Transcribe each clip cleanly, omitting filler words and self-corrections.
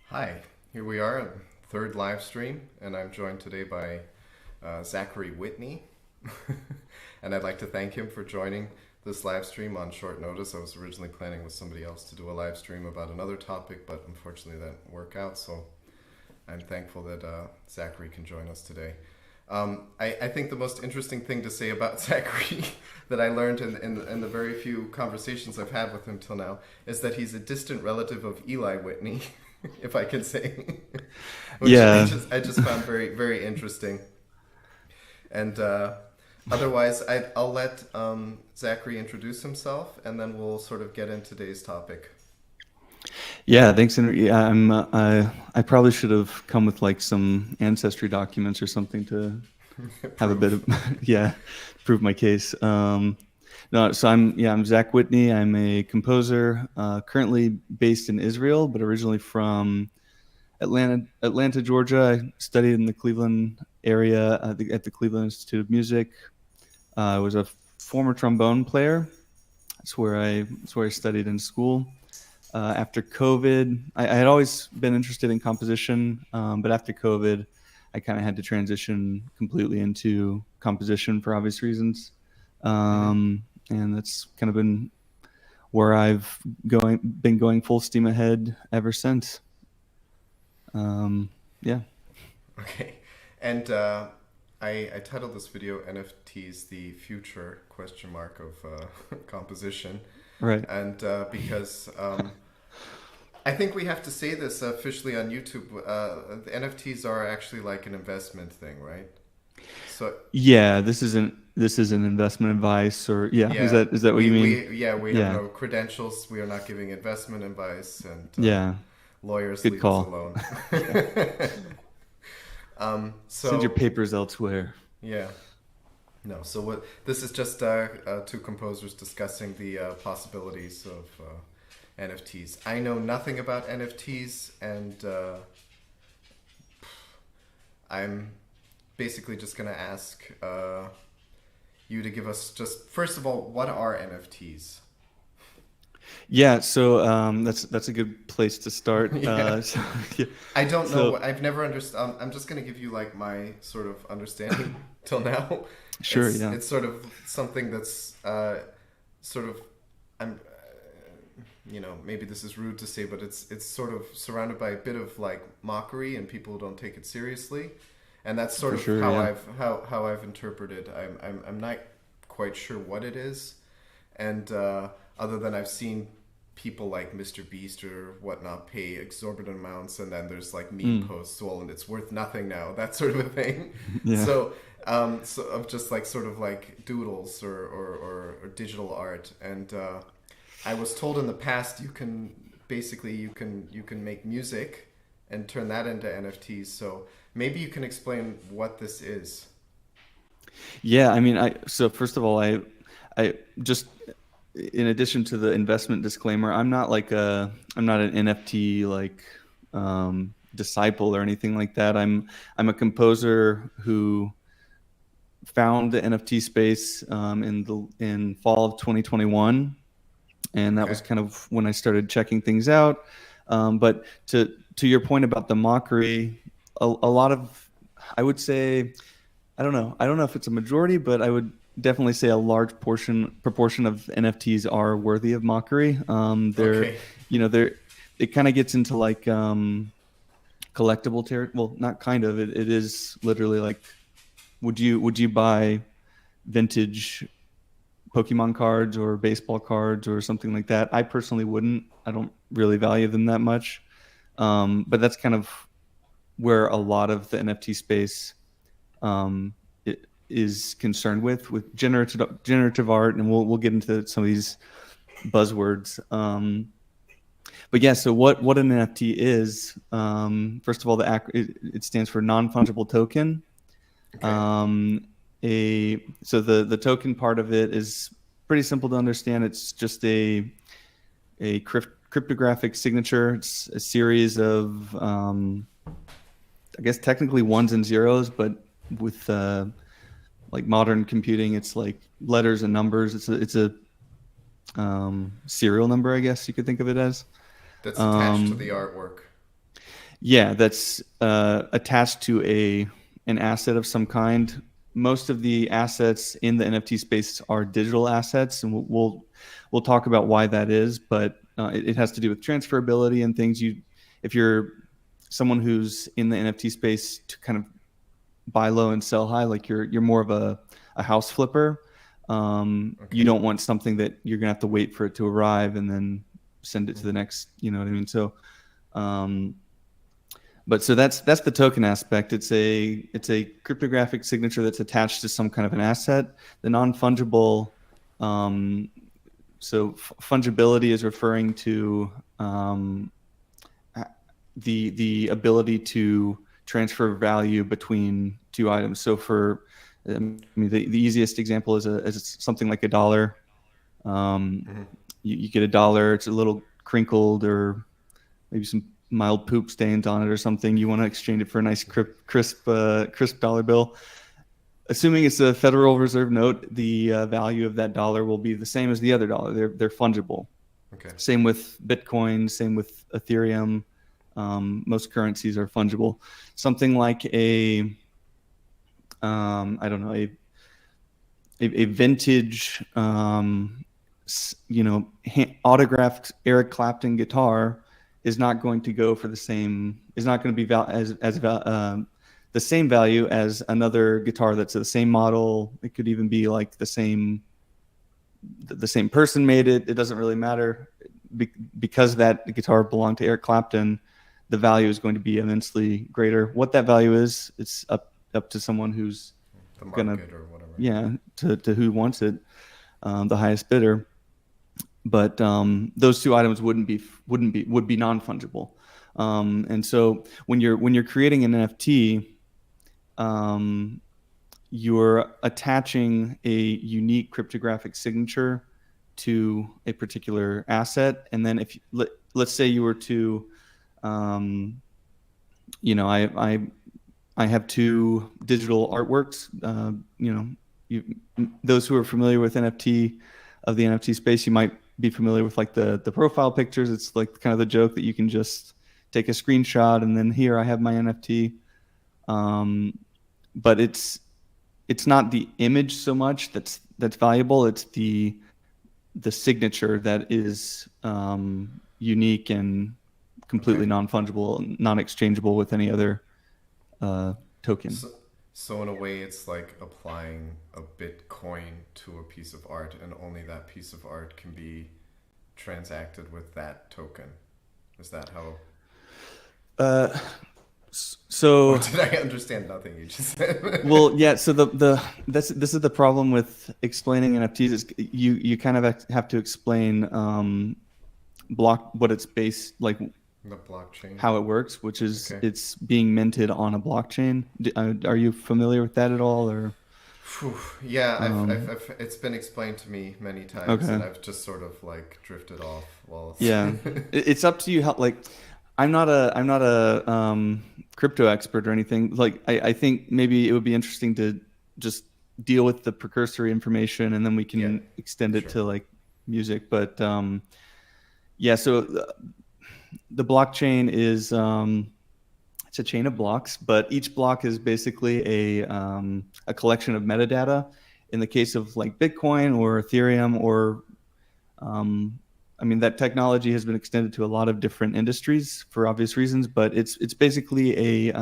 Hi, here we are, third live stream, and I'm joined today by Zachary Whitney. And I'd like to thank him for joining this live stream on short notice. I was originally planning with somebody else to do a live stream about another topic, but unfortunately that didn't work out, so I'm thankful that Zachary can join us today. I think the most interesting thing to say about Zachary that I learned in the very few conversations I've had with him till now is that he's a distant relative of Eli Whitney. If I could say, which Yeah. I just found very, very interesting. And otherwise, I'll let Zachary introduce himself, and then we'll sort of get into today's topic. Yeah, thanks, Henry. Yeah, I probably should have come with like some ancestry documents or something to have a bit of prove my case. No, so I'm Zach Whitney. I'm a composer, currently based in Israel, but originally from Atlanta, Georgia. I studied in the Cleveland area at the Cleveland Institute of Music. I was a former trombone player. That's where I studied in school. After COVID, I had always been interested in composition, but after COVID, I kind of had to transition completely into composition for obvious reasons. And that's kind of been where I've been going full steam ahead ever since. Yeah. Okay, and I titled this video "NFTs: The Future?" of composition, Right. and because I think we have to say this officially on YouTube. The NFTs are actually like an investment thing, right? So Yeah, this isn't investment advice or yeah, is that what you mean? we have Yeah. no credentials. We are not giving investment advice, and Yeah. lawyers Good leave call. us alone. Send your So papers elsewhere. yeah, no. So what? This is just two composers discussing the possibilities of NFTs. I know nothing about NFTs, and I'm basically just going to ask you to give us just first of all, what are NFTs? Yeah, so that's a good place to start. Yeah. Yeah. I don't know. So I've never understood. I'm just going to give you like my sort of understanding till now. sure, yeah. It's sort of something that's sort of I'm maybe this is rude to say, but it's sort of surrounded by a bit of like mockery and people don't take it seriously, and that's sort For of sure, how yeah. I've interpreted. I'm not quite sure what it is, and other than I've seen people like Mr. Beast or whatnot pay exorbitant amounts, and then there's like meme Mm, posts, well, and it's worth nothing now, that sort of a thing. yeah. So of just like sort of like doodles or digital art, and I was told in the past you can make music and turn that into NFTs. So maybe you can explain what this is. Yeah, I mean, so first of all, I just in addition to the investment disclaimer, I'm not an NFT like disciple or anything like that. I'm a composer who found the NFT space in fall of 2021, and that Okay. was kind of when I started checking things out. But to your point about the mockery, a lot of I would say I don't know if it's a majority, but definitely say a large proportion of NFTs are worthy of mockery. They're, Okay. they're, it kind of gets into like collectible territory. Well, not kind of. It is literally like, would you buy vintage Pokemon cards or baseball cards or something like that? I personally wouldn't. I don't really value them that much. But that's kind of where a lot of the NFT space um, is concerned with generative art, and we'll get into some of these buzzwords. But yeah, so what an NFT is? First of all, it stands for non-fungible token. Okay. Um, so the token part of it is pretty simple to understand. It's just a cryptographic signature. It's a series of I guess technically ones and zeros, but with like modern computing, it's like letters and numbers. It's a serial number, I guess you could think of it as. That's attached to the Um, artwork. yeah, that's attached to an asset of some kind. Most of the assets in the NFT space are digital assets, and we'll talk about why that is. But it has to do with transferability and things. If you're someone who's in the NFT space to kind of buy low and sell high, like you're more of a house flipper. You Okay. don't want something that you're gonna have to wait for it to arrive and then send it to the next. You know what I mean? So, um, but so that's the token aspect. It's a cryptographic signature that's attached to some kind of an asset. The non-fungible, um, so fungibility is referring to the ability to transfer value between two items. So I mean, the easiest example is something like a dollar. Um, Hmm. you get a dollar, it's a little crinkled or maybe some mild poop stains on it or something. You want to exchange it for a nice crisp dollar bill. Assuming it's a Federal Reserve note, the value of that dollar will be the same as the other dollar. They're fungible. Okay. Same with Bitcoin, same with Ethereum. Most currencies are fungible. Something like I don't know, a vintage, autographed Eric Clapton guitar is not going to go for the same. Is not going to be the same value as another guitar that's the same model. It could even be like the same person made it. It doesn't really matter because that guitar belonged to Eric Clapton. The value is going to be immensely greater. What that value is, it's up to someone who's The gonna, market or whatever. yeah, to who wants it, the highest bidder. But those two items would be non-fungible. And so when you're creating an NFT, you're attaching a unique cryptographic signature to a particular asset, and then if let's say you were to, um, I have two digital artworks. Those who are familiar with the NFT space, you might be familiar with like the profile pictures. It's like kind of the joke that you can just take a screenshot and then here I have my NFT. But it's not the image so much that's valuable. It's the signature that is unique and completely Okay. non-fungible, non-exchangeable with any other token. So, so in a way, it's like applying a Bitcoin to a piece of art, and only that piece of art can be transacted with that token. Is that how? Uh, Or so did I understand nothing you just said? well, yeah. So this is the problem with explaining NFTs is you kind of have to explain what it's based like The blockchain. how it works, which is Okay. it's being minted on a blockchain. Are you familiar with that at all, or? Phew. Yeah, Um, it's been explained to me many times, okay. and I've just sort of like drifted off. Well, Yeah, it's up to you how like I'm not a crypto expert or anything. Like I think maybe it would be interesting to just deal with the precursory information and then we yeah, can extend it sure. to like music. But yeah, so the blockchain is it's a chain of blocks, but each block is basically a collection of metadata, in the case of like Bitcoin or Ethereum or I mean, that technology has been extended to a lot of different industries for obvious reasons, but it's basically a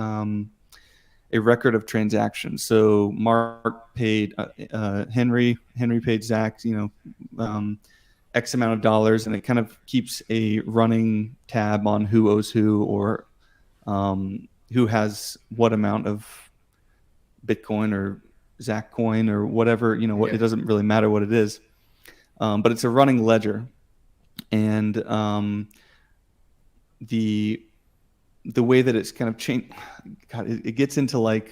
record of transactions. So Mark paid Henry paid Zach, X amount of dollars, and it kind of keeps a running tab on who owes who, or who has what amount of Bitcoin or Zach coin or whatever. What, Yeah. it doesn't really matter what it is, but it's a running ledger, and the way that it's kind of changed, God, it gets into like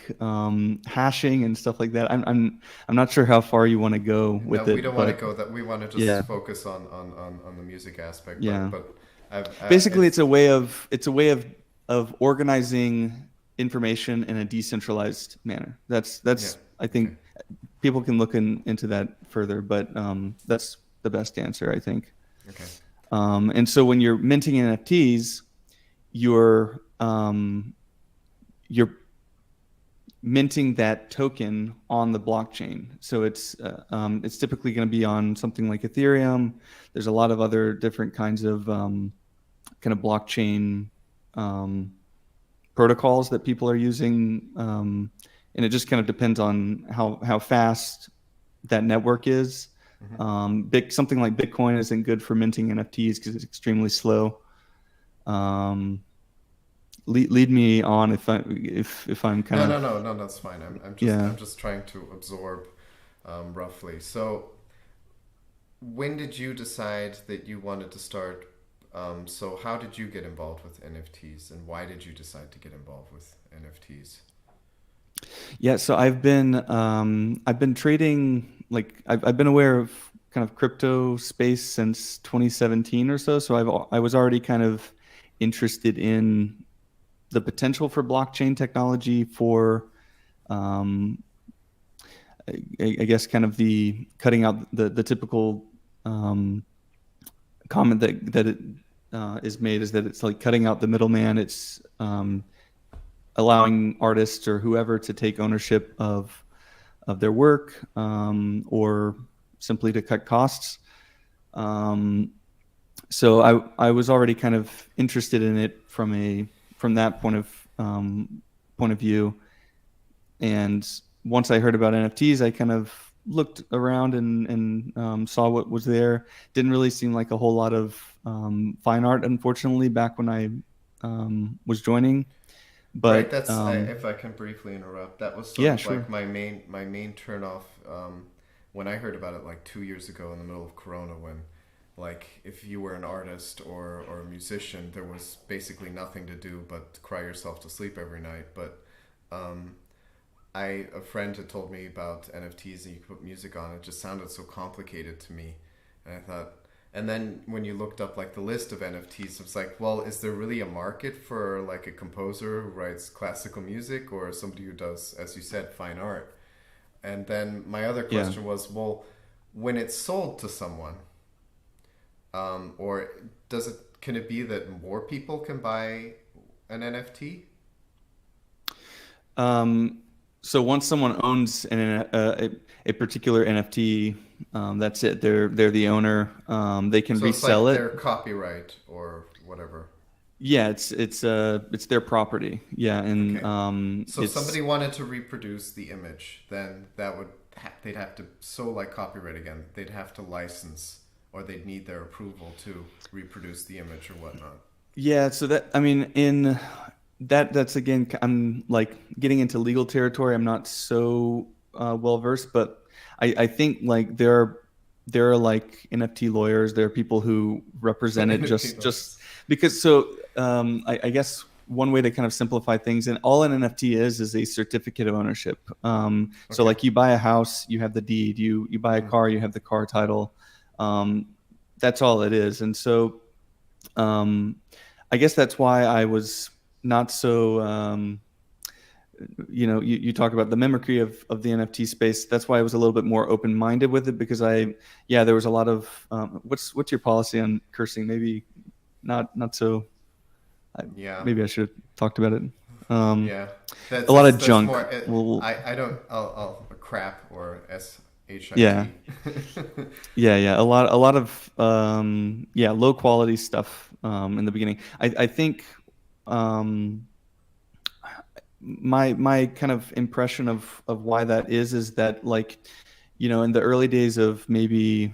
hashing and stuff like that. I'm not sure how far you want to go No, with we it, don't want to but go that. We want to yeah, just focus on the music aspect. yeah. But Basically, it's it's a way of organizing information in a decentralized manner. yeah. That's I Okay. think people can look into that further, but that's the best answer, I think. Okay. And so when you're minting NFTs, you're minting that token on the blockchain. So it's typically going to be on something like Ethereum. There's a lot of other different kinds of kind of blockchain um, protocols that people are using, and it just kind of depends on how fast that network is. Hmm. Something like Bitcoin isn't good for minting NFTs because it's extremely slow. Um, lead me on if I'm kind No, of, no, no, no. That's fine. yeah. I'm just trying to absorb roughly. So, when did you decide that you wanted to start? So, how did you get involved with NFTs, and why did you decide to get involved with NFTs? Yeah, so I've been trading, like I've been aware of kind of crypto space since 2017 or so. So I was already kind of interested in the potential for blockchain technology for um, I guess kind of the cutting out the typical um, comment that it is made, is that it's like cutting out the middleman. It's allowing artists or whoever to take ownership of their work, or simply to cut costs. Um, so I was already kind of interested in it from that point of view. And once I heard about NFTs, I kind of looked around and saw what was there. Didn't really seem like a whole lot of fine art, unfortunately, back when I was joining. Right. But If I can briefly interrupt, that was sort yeah, of like sure. my main turn off when I heard about it like 2 years ago in the middle of Corona, when like if you were an artist or a musician, there was basically nothing to do but cry yourself to sleep every night. But um, a friend had told me about NFTs and you could put music on. It just sounded so complicated to me, and I thought. And then when you looked up like the list of NFTs, it's like, well, is there really a market for like a composer who writes classical music or somebody who does, as you said, fine art? And then my other Yeah. question was, well, when it's sold to someone, or can it be that more people can buy an NFT? Um, so once someone owns a particular NFT, that's it. They're the owner. They can So it's resell like it. their copyright or whatever. Yeah, it's their property. Yeah, and Okay. So if it's somebody wanted to reproduce the image, then they'd have to, so like copyright again, they'd have to license, or they'd need their approval to reproduce the image or whatnot. yeah. So that, I mean, in that's again, I'm like getting into legal territory. I'm not so well versed, but I think like there are like NFT lawyers. There are people who represent it NFT just lawyers. because. So I guess one way to kind of simplify things, and all an NFT is a certificate of ownership. So Okay. like you buy a house, you have the deed. You buy a Mm. car, you have the car title. Um, that's all it is. And so um, I guess that's why I was not so. You talk about the mimicry of the NFT space. That's why I was a little bit more open minded with it, because yeah, there was a lot of what's your policy on cursing? Maybe not so. I, Yeah. maybe I should have talked about it. Um, Yeah. a lot of That's junk. more. Well, I don't. I'll crap or Yeah. HIT. Yeah. A lot of low quality stuff in the beginning. I think um, my kind of impression of why that is that, like, in the early days of maybe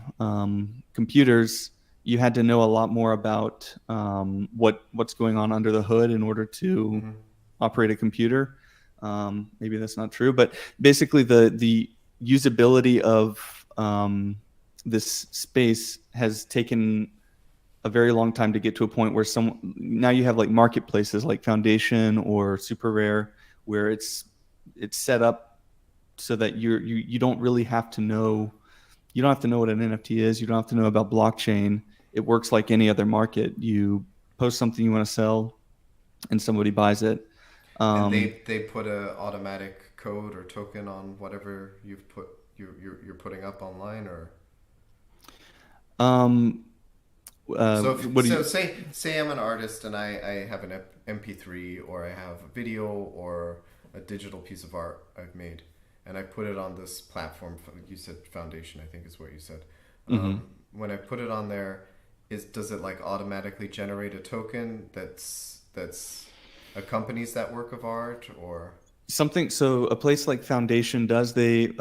computers, you had to know a lot more about what's going on under the hood in order to Hmm. operate a computer. Maybe that's not true, but basically the usability of this space has taken a very long time to get to a point where now you have like marketplaces like Foundation or Super Rare, where it's set up so that you don't really have to know, you don't have to know what an NFT is, you don't have to know about blockchain. It works like any other market. You post something you want to sell and somebody buys it. And um, they put a automatic code or token on whatever you're putting up online, or um, so what do you say I'm an artist and I have an MP3, or I have a video or a digital piece of art I've made, and I put it on this platform. You said Foundation, I think is what you said. Mhm. When I put it on there, does it like automatically generate a token that's accompanies that work of art, or Something, so a place like Foundation does, they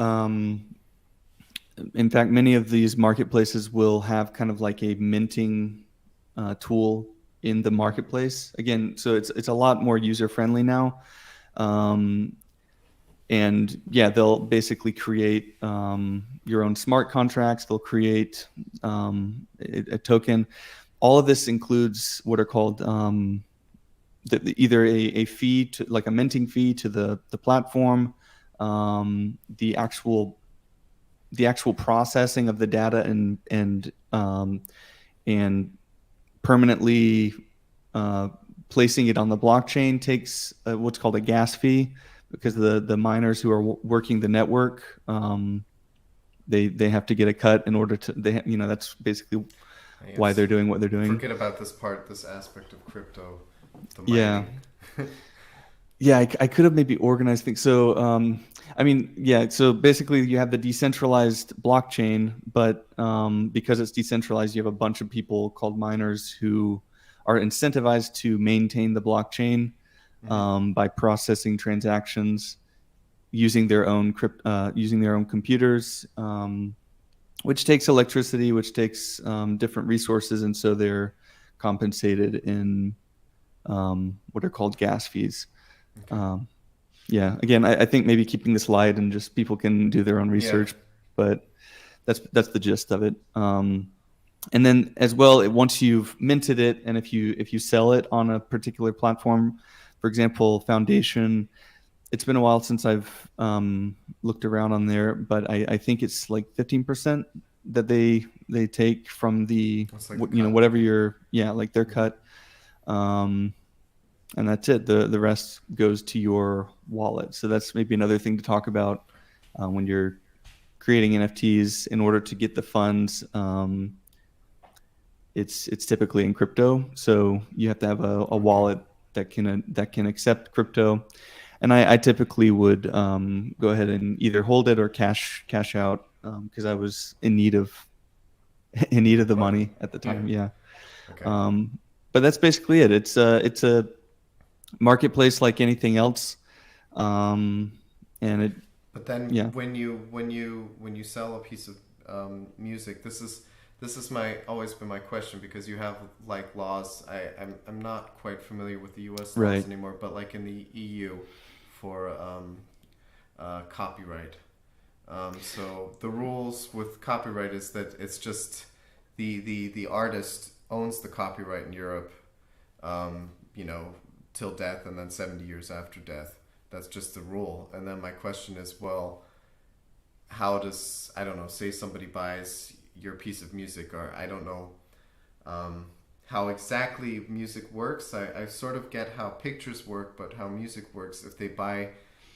in fact, many of these marketplaces will have kind of like a minting tool in the marketplace. Again, so it's a lot more user friendly now. Um, and yeah, they'll basically create your own smart contracts. They'll create a token. All of this includes what are called either a fee to, like a minting fee to the platform, the actual processing of the data, and permanently uh, placing it on the blockchain takes what's called a gas fee, because the miners who are working the network, they have to get a cut in order to, that's basically why yes, they're doing what they're doing. forget about this aspect of crypto, the Yeah. mining. Yeah, I could have maybe organized things. So, I mean, yeah. So basically, you have the decentralized blockchain, but because it's decentralized, you have a bunch of people called miners who are incentivized to maintain the blockchain Hmm. by processing transactions using their own using their own computers, which takes electricity, which takes different resources, and so they're compensated in what are called gas fees. Okay. Um, yeah, again, I think maybe keeping this light and just people can do their own Yeah. research, but that's the gist of it. And then as well, once you've minted it, and if you sell it on a particular platform, for example, Foundation, it's been a while since I've looked around on there, but I think it's like 15% that they take from the It's like the cut. whatever your, yeah, like their cut. Um, and that's it. The rest goes to your wallet. So that's maybe another thing to talk about when you're creating NFTs. In order to get the funds, it's typically in crypto. So you have to have a Okay. wallet that can accept crypto. And I typically would go ahead and either hold it or cash out, because I was in need of in need of the Money. money at the Yeah. time. Yeah. Okay. But that's basically it. It's a marketplace like anything else. um, and it But then Yeah. when you sell a piece of music, this is my always been my question, because you have like laws. I'm not quite familiar with the U.S. laws Right. anymore, but like in the EU for copyright. So the rules with copyright is that it's just the artist owns the copyright in Europe, um, you know, till death, and then 70 years after death. That's just the rule. And then my question is, well, how does, I don't know, say somebody buys your piece of music, or I don't know how exactly music works. I sort of get how pictures work, but how music works if they buy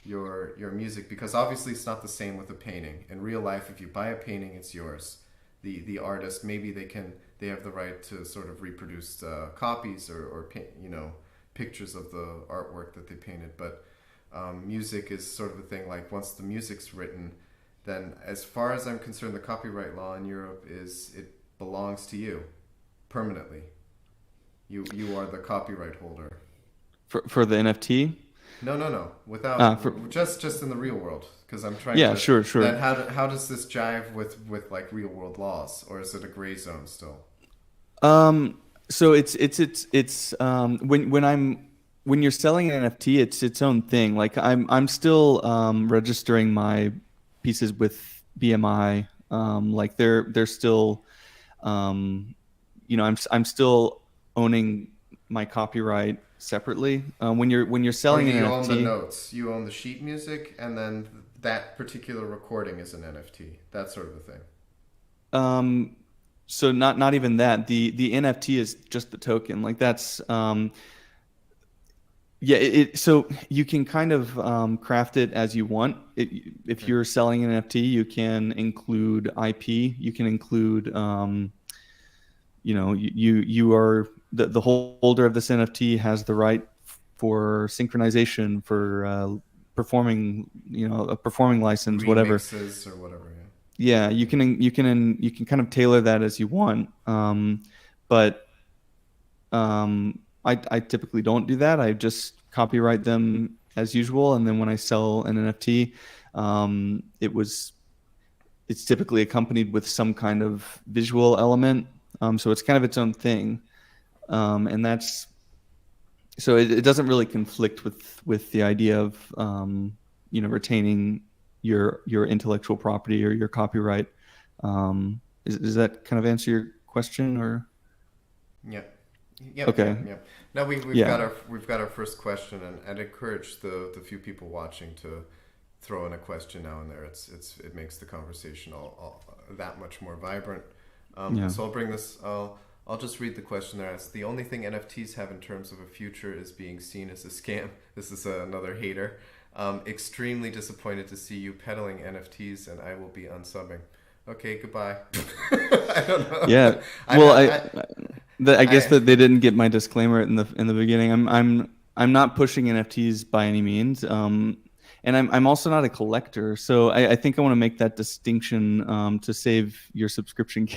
your music, because obviously it's not the same with a painting. In real life, if you buy a painting, it's yours. The artist, maybe they have the right to sort of reproduce copies or pictures of the artwork that they painted, but music is sort of a thing, like once the music's written, then as far as I'm concerned, the copyright law in Europe is it belongs to you permanently. You are the copyright holder. For the NFT. No. Without For just in the real world, because I'm trying yeah, to. sure. Then how does this jive with like real world laws, or is it a gray zone still? So when you're selling an NFT, it's its own thing. Like I'm still registering my pieces with BMI. Like they're still, I'm still owning my copyright separately. When you're Or selling an you own the NFT. notes, you own the sheet music, and then that particular recording is an NFT. That sort of a thing. So not even that. The NFT is just the token. Like that's yeah. So you can kind of craft it as you want. If Okay. you're selling an NFT, you can include IP. You can include you are the holder of this NFT has the right for synchronization for performing a performing license, whatever. Remixes or whatever. Yeah. Yeah, you can kind of tailor that as you want. But I typically don't do that. I just copyright them as usual, and then when I sell an NFT, it's typically accompanied with some kind of visual element. So it's kind of its own thing, and that's so it doesn't really conflict with the idea of retaining your intellectual property or your copyright. Does that kind of answer your question or? Yeah. Yep, Okay. yep, yep. Now Yeah. we've got our first question, and I'd encourage the few people watching to throw in a question now and there. It makes the conversation all that much more vibrant. Yeah. So I'll just read the question there. It's the only thing NFTs have in terms of a future is being seen as a scam. This is another hater. Extremely disappointed to see you peddling NFTs, and I will be unsubbing. Okay, goodbye. I don't know. Yeah. I'm Well, I guess I that they didn't get my disclaimer in the beginning. I'm not pushing NFTs by any means. And I'm also not a collector, so I think I want to make that distinction to save your subscription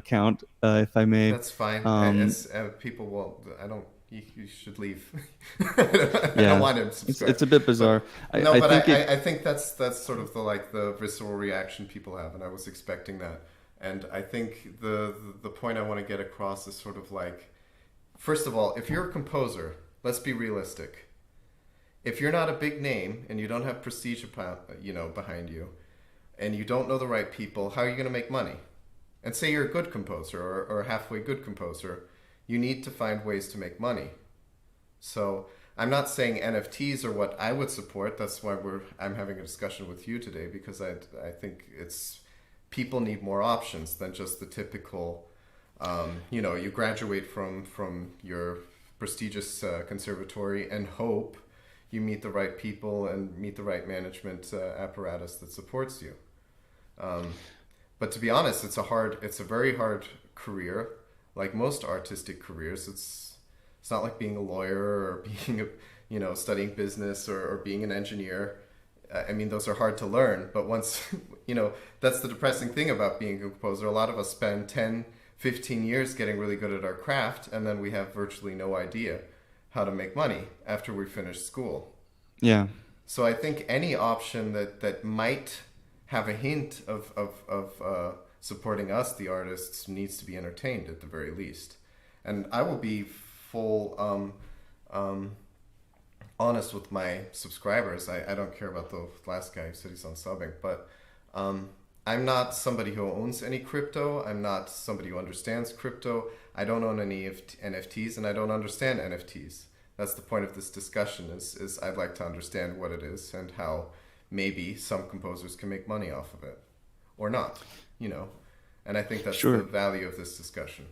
count, if I may. That's fine. Um, As people will, I don't. You should leave. I don't yeah, want him to it's subscribe. a bit But bizarre. no, I but think I think that's sort of the visceral reaction people have, and I was expecting that. And I think the point I want to get across is sort of like, first of all, if you're a composer, let's be realistic. If you're not a big name and you don't have prestige, behind you, and you don't know the right people, how are you going to make money? And say you're a good composer or a halfway good composer, you need to find ways to make money. So I'm not saying NFTs are what I would support. That's why I'm having a discussion with you today, because I think it's people need more options than just the typical. You graduate from your prestigious conservatory and hope you meet the right people and meet the right management apparatus that supports you. But to be honest, it's a very hard career. Like most artistic careers, it's not like being a lawyer or being studying business or being an engineer. I mean, those are hard to learn, but once, that's the depressing thing about being a composer. A lot of us spend 10, 15 years getting really good at our craft, and then we have virtually no idea how to make money after we finish school. yeah. So I think any option that might have a hint of supporting us, the artists, needs to be entertained at the very least. And I will be full honest with my subscribers. I don't care about the last guy who said he's on subbing, but I'm not somebody who owns any crypto. I'm not somebody who understands crypto. I don't own any NFTs, and I don't understand NFTs. That's the point of this discussion is I'd like to understand what it is and how maybe some composers can make money off of it or not, and I think that's the Sure. value of this discussion.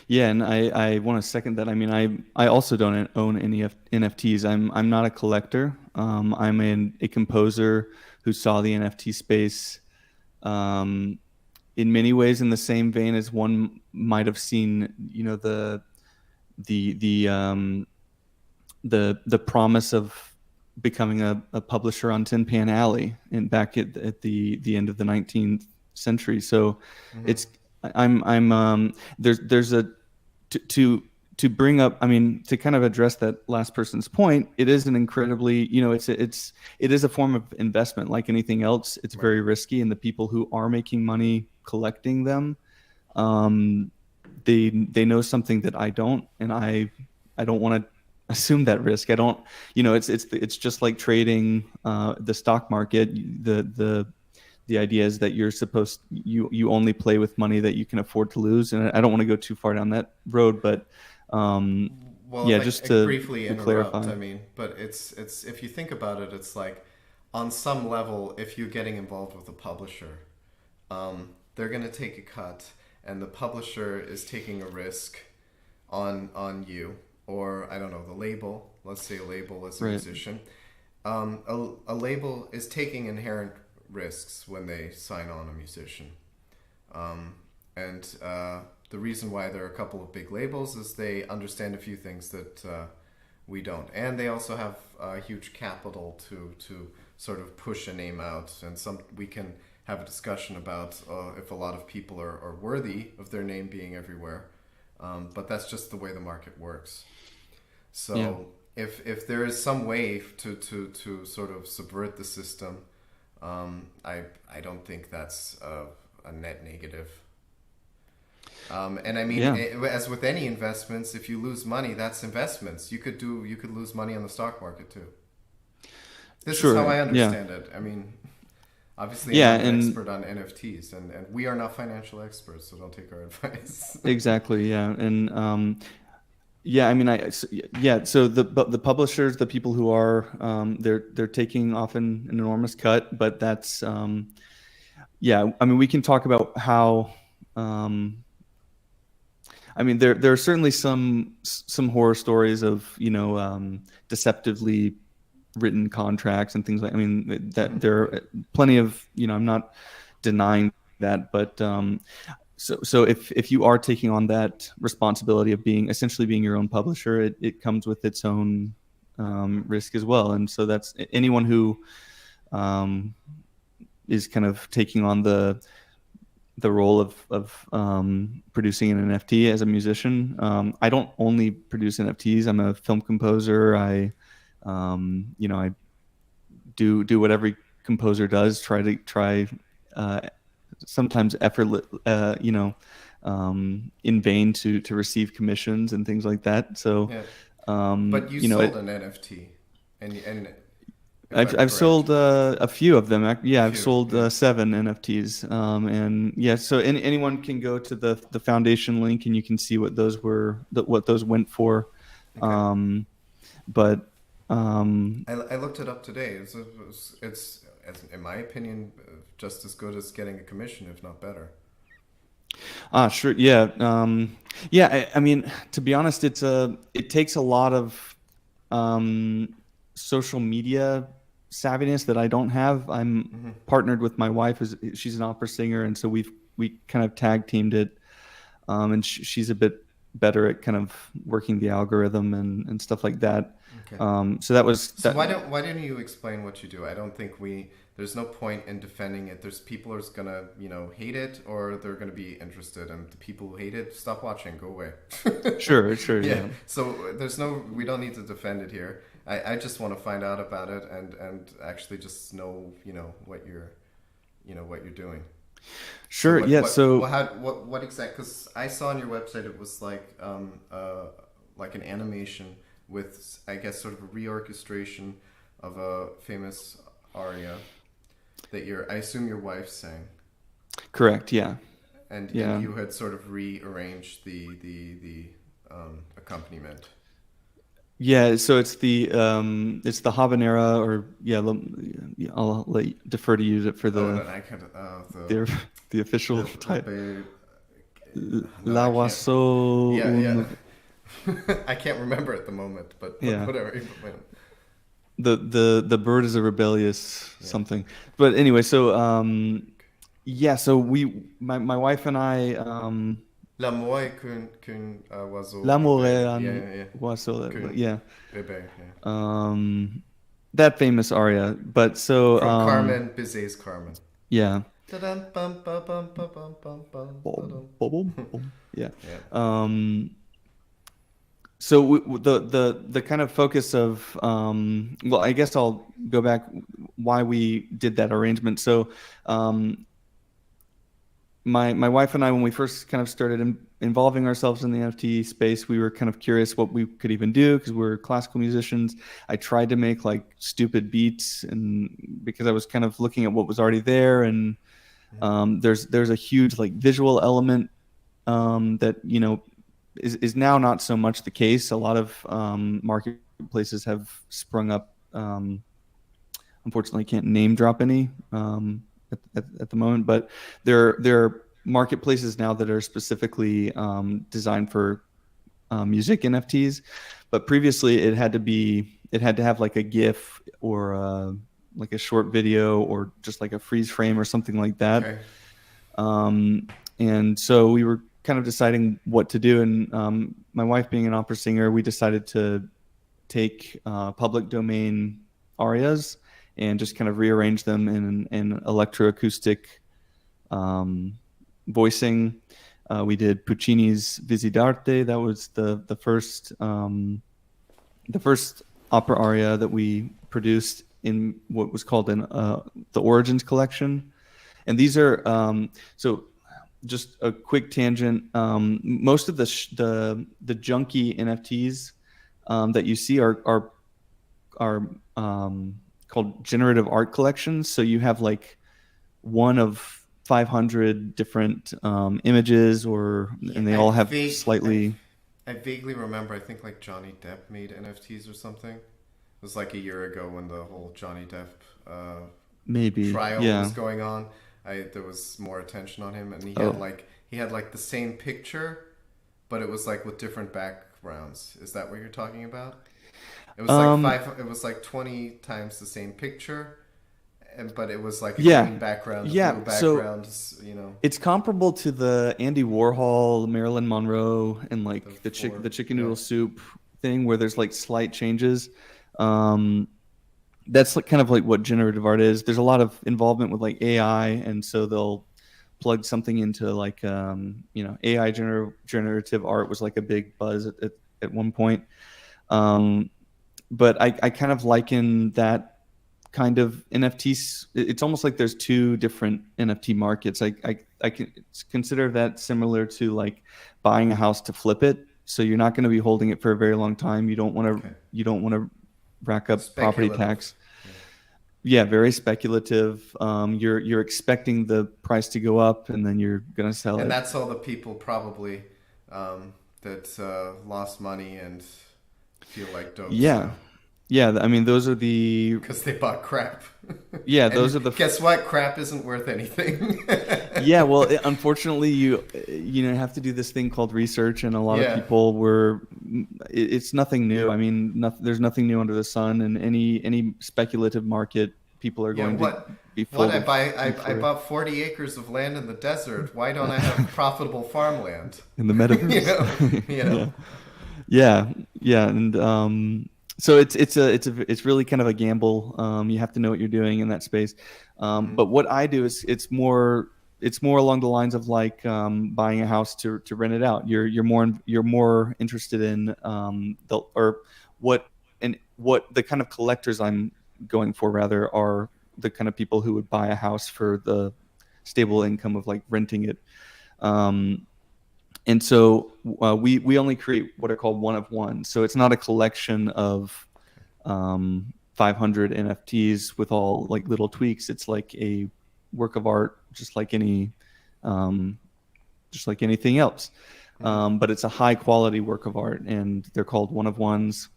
Yeah, and I want to second that. I mean, I also don't own any NFTs. I'm not a collector. I'm a composer who saw the NFT space in many ways in the same vein as one might have seen, the the promise of becoming a publisher on Tin Pan Alley and back at the end of the 19th century. So Mm-hmm. it's there's a to bring up, I mean, to kind of address that last person's point, it is an incredibly, it is a form of investment like anything else. It's Right. very risky, and the people who are making money collecting them, um, they know something that I don't, and I don't want to assume that risk. I don't, it's just like trading the stock market. The idea is that you only play with money that you can afford to lose, and I don't want to go too far down that road, but Well, yeah, if just I could briefly to interrupt, clarify. I mean, but it's if you think about it, it's like on some level, if you're getting involved with a publisher, they're going to take a cut, and the publisher is taking a risk on you, or I don't know, the label. Let's say a label as a Right. musician. A label is taking inherent risks when they sign on a musician. And the reason why there are a couple of big labels is they understand a few things that we don't. And they also have huge capital to sort of push a name out. And we can have a discussion about if a lot of people are worthy of their name being everywhere. But that's just the way the market works. So Yeah. if there is some way to sort of subvert the system, I don't think that's a net negative. And I mean, Yeah. as with any investments, if you lose money, that's investments. You could lose money on the stock market too. This is how Sure. I Yeah. understand it. I mean, obviously, Yeah. I'm not an And expert on NFTs, and we are not financial experts, so don't take our advice. exactly. Yeah. And yeah, I mean, yeah. So the publishers, the people who are, they're taking often an enormous cut, but that's, yeah. I mean, we can talk about how, I mean, there are certainly some horror stories of, deceptively written contracts and things like. I mean, that there are plenty of, I'm not denying that, but so if you are taking on that responsibility of essentially being your own publisher, it comes with its own risk as well. And so that's anyone who is kind of taking on the role of producing an NFT as a musician. I don't only produce NFTs. I'm a film composer. I do what every composer does. Try sometimes effortless, in vain to receive commissions and things like that. So, Yeah, but you sold an NFT, and if I'm I've correct, sold a few of them. a Yeah, I've few, sold yeah. 7 NFTs. And yeah, so anyone can go to the foundation link and you can see what those went for. Okay. But I looked it up today. It's in my opinion, just as good as getting a commission, if not better. sure, yeah, yeah. I mean, to be honest, it takes a lot of social media savviness that I don't have. I'm partnered with my wife, she's an opera singer, and so we kind of tag teamed it. And she's a bit better at kind of working the algorithm and stuff like that. Okay. So that was So that. why didn't you explain what you do? I don't think there's no point in defending it. There's people who's gonna, hate it, or they're gonna be interested, and the people who hate it, stop watching, go away. Sure, Yeah. yeah. So we don't need to defend it here. I just want to find out about it and actually just know, what you're doing. Sure, So yeah. what exact? Because I saw on your website it was like an animation with, I guess, sort of a reorchestration of a famous aria that I assume your wife sang, Correct, yeah. and Yeah. you had sort of rearranged the accompaniment. Yeah, so it's the habanera, or yeah, I'll defer to you for Oh, and the then I can the official the title. no, La I can't. Oiseau Yeah, un- I can't remember at the moment, but Yeah. whatever. the bird is a rebellious Yeah. something. But anyway, so yeah, so my wife and I, L'amour est qu'un oiseau l'amour est rebelle. un Yeah, yeah, yeah. oiseau, Qu'un yeah. rebelle, yeah. Um, that famous aria. But so From Carmen Bizet's Carmen. yeah. Da-dum, bum, ba, bum, ba, bum, bum, bum, Boom, ba-dum. boom, boom. Yeah. Yeah. So the kind of focus of well, I guess I'll go back why we did that arrangement. So um, my wife and I, when we first kind of started involving ourselves in the NFT space, we were kind of curious what we could even do because we're classical musicians. I tried to make like stupid beats, and because I was kind of looking at what was already there, and there's a huge like visual element that is now not so much the case. A lot of marketplaces have sprung up. Unfortunately, can't name drop any at the moment, but there are marketplaces now that are specifically designed for music NFTs. But previously, it had to have like a GIF or like a short video or just like a freeze frame or something like that. Okay. And so we were kind of deciding what to do. And my wife being an opera singer, we decided to take public domain arias and just kind of rearrange them in electroacoustic voicing. We did Puccini's Visitarte. That was the first opera aria that we produced in what was called the Origins collection. And these are so. Just a quick tangent. Most of the junky NFTs that you see are called generative art collections. So you have like one of 500 different images, and they all have slightly. I vaguely remember. I think like Johnny Depp made NFTs or something. It was like a year ago when the whole Johnny Depp Maybe trial yeah. was going on. There was more attention on him, and he had like the same picture, but it was like with different backgrounds. Is that what you're talking about? It was It was like 20 times the same picture, but it was like a green background, blue background. So, it's comparable to the Andy Warhol, Marilyn Monroe, and like the chicken noodle soup thing, where there's like slight changes. That's like kind of like what generative art is. There's a lot of involvement with like AI, and so they'll plug something into like AI generative art was like a big buzz at one point. But I kind of liken that kind of NFTs. It's almost like there's two different NFT markets. I can consider that similar to like buying a house to flip it. So you're not going to be holding it for a very long time. You don't want to rack up property tax. Yeah, very speculative. You're expecting the price to go up, and then you're gonna sell it. And that's all the people probably that lost money and feel like dope. Yeah, yeah. I mean, those are the because they bought crap. Yeah, those are the. Guess what? Crap isn't worth anything. Yeah, well, unfortunately, you have to do this thing called research, and a lot of people it's nothing new. I mean, there's nothing new under the sun, and any speculative market, people are going to be full. I bought 40 acres of land in the desert. Why don't I have profitable farmland in the metaverse? You know. Yeah, and so it's really kind of a gamble. You have to know what you're doing in that space. But what I do is it's more along the lines of like buying a house to rent it out. You're more interested in what the kind of collectors I'm going for rather are the kind of people who would buy a house for the stable income of like renting it. And so we only create what are called one of one. So it's not a collection of 500 NFTs with all like little tweaks. It's like a work of art, just like anything else. But it's a high quality work of art, and they're called one of ones.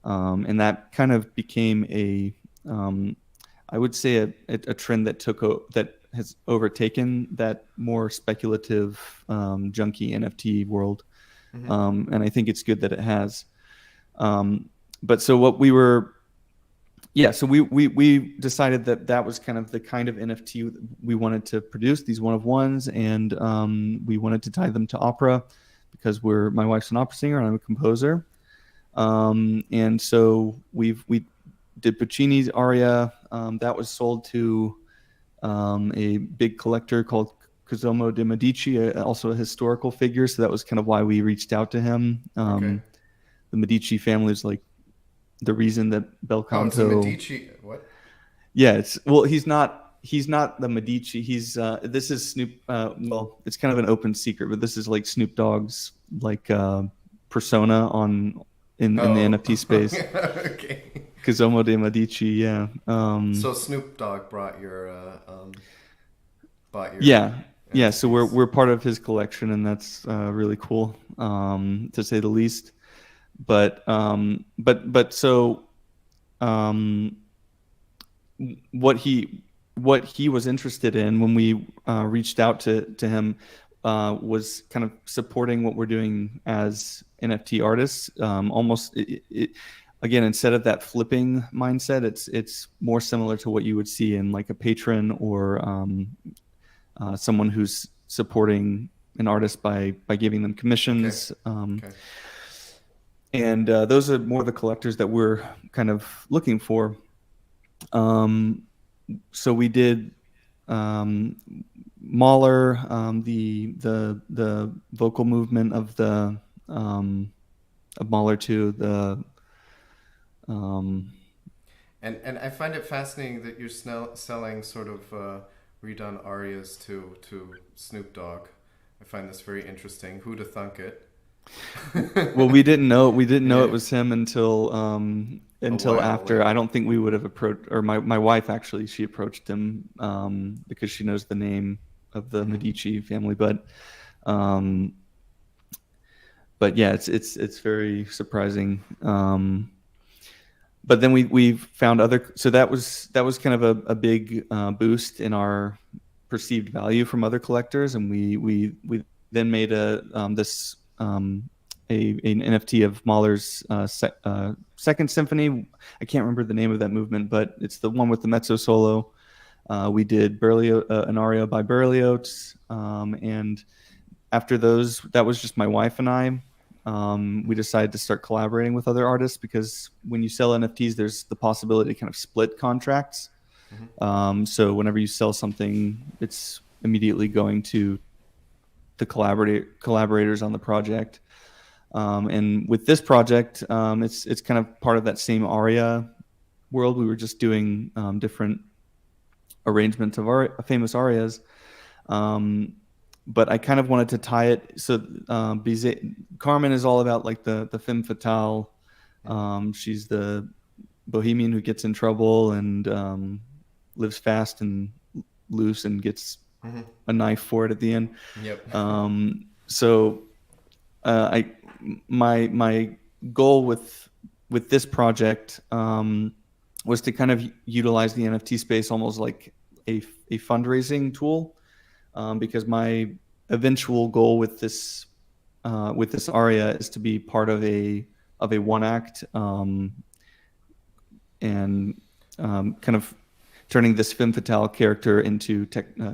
And that kind of became I would say a trend that has overtaken that more speculative junky NFT world. And I think it's good that it has. But so what we were, so we decided that was kind of the kind of NFT we wanted to produce, these one of ones, and we wanted to tie them to opera because my wife's an opera singer and I'm a composer. And so we did Puccini's aria. That was sold to a big collector called Cosimo de Medici, also a historical figure. So that was kind of why we reached out to him. Okay. The Medici family is like the reason that Bel Oh, it's a Canto. Medici. What? Yeah, it's well, he's not the Medici. He's this is Snoop. Well, it's kind of an open secret, but this is like Snoop Dogg's like persona in the Oh, NFT space. okay. Cosimo de Medici. Yeah. So Snoop Dogg bought your Yeah, yeah. So we're NFTs. we're part of his collection, and that's really cool, to say the least. But so um, what he was interested in when we reached out to him was kind of supporting what we're doing as NFT artists. Almost again, instead of that flipping mindset, it's more similar to what you would see in like a patron or someone who's supporting an artist by giving them Okay. commissions. Okay. And those are more the collectors that we're kind of looking for. Um, so we did um, Mahler, the vocal movement of Mahler to the um, And I find it fascinating that you're selling sort of redone arias to Snoop Dogg. I find this very interesting. Who'da thunk it? well, we didn't know it Yeah, was him until a until while after. I later. don't think we would have approached, or my wife actually, she approached him because she knows the name of the Hmm. Medici family. Um, but yeah, it's very surprising. But then we found other. So that was kind of a big boost in our perceived value from other collectors, and we then made an NFT of Mahler's Second Symphony. I can't remember the name of that movement, but it's the one with the mezzo solo. We did an aria by Berlioz, and after those, that was just my wife and I. We decided to start collaborating with other artists because when you sell NFTs, there's the possibility to kind of split contracts. Hmm. So whenever you sell something, it's immediately going to the collaborators on the project. And with this project, it's kind of part of that same aria world. We were just doing different arrangements of famous arias. Um, but I kind of wanted to tie it. So Carmen is all about like the femme fatale. Hmm. She's the bohemian who gets in trouble and lives fast and loose and gets Hmm. a knife for it at the end. Yep. So I my goal with this project was to kind of utilize the NFT space almost like a fundraising tool, because my eventual goal with this aria is to be part of a one act, and kind of turning this femme fatale character into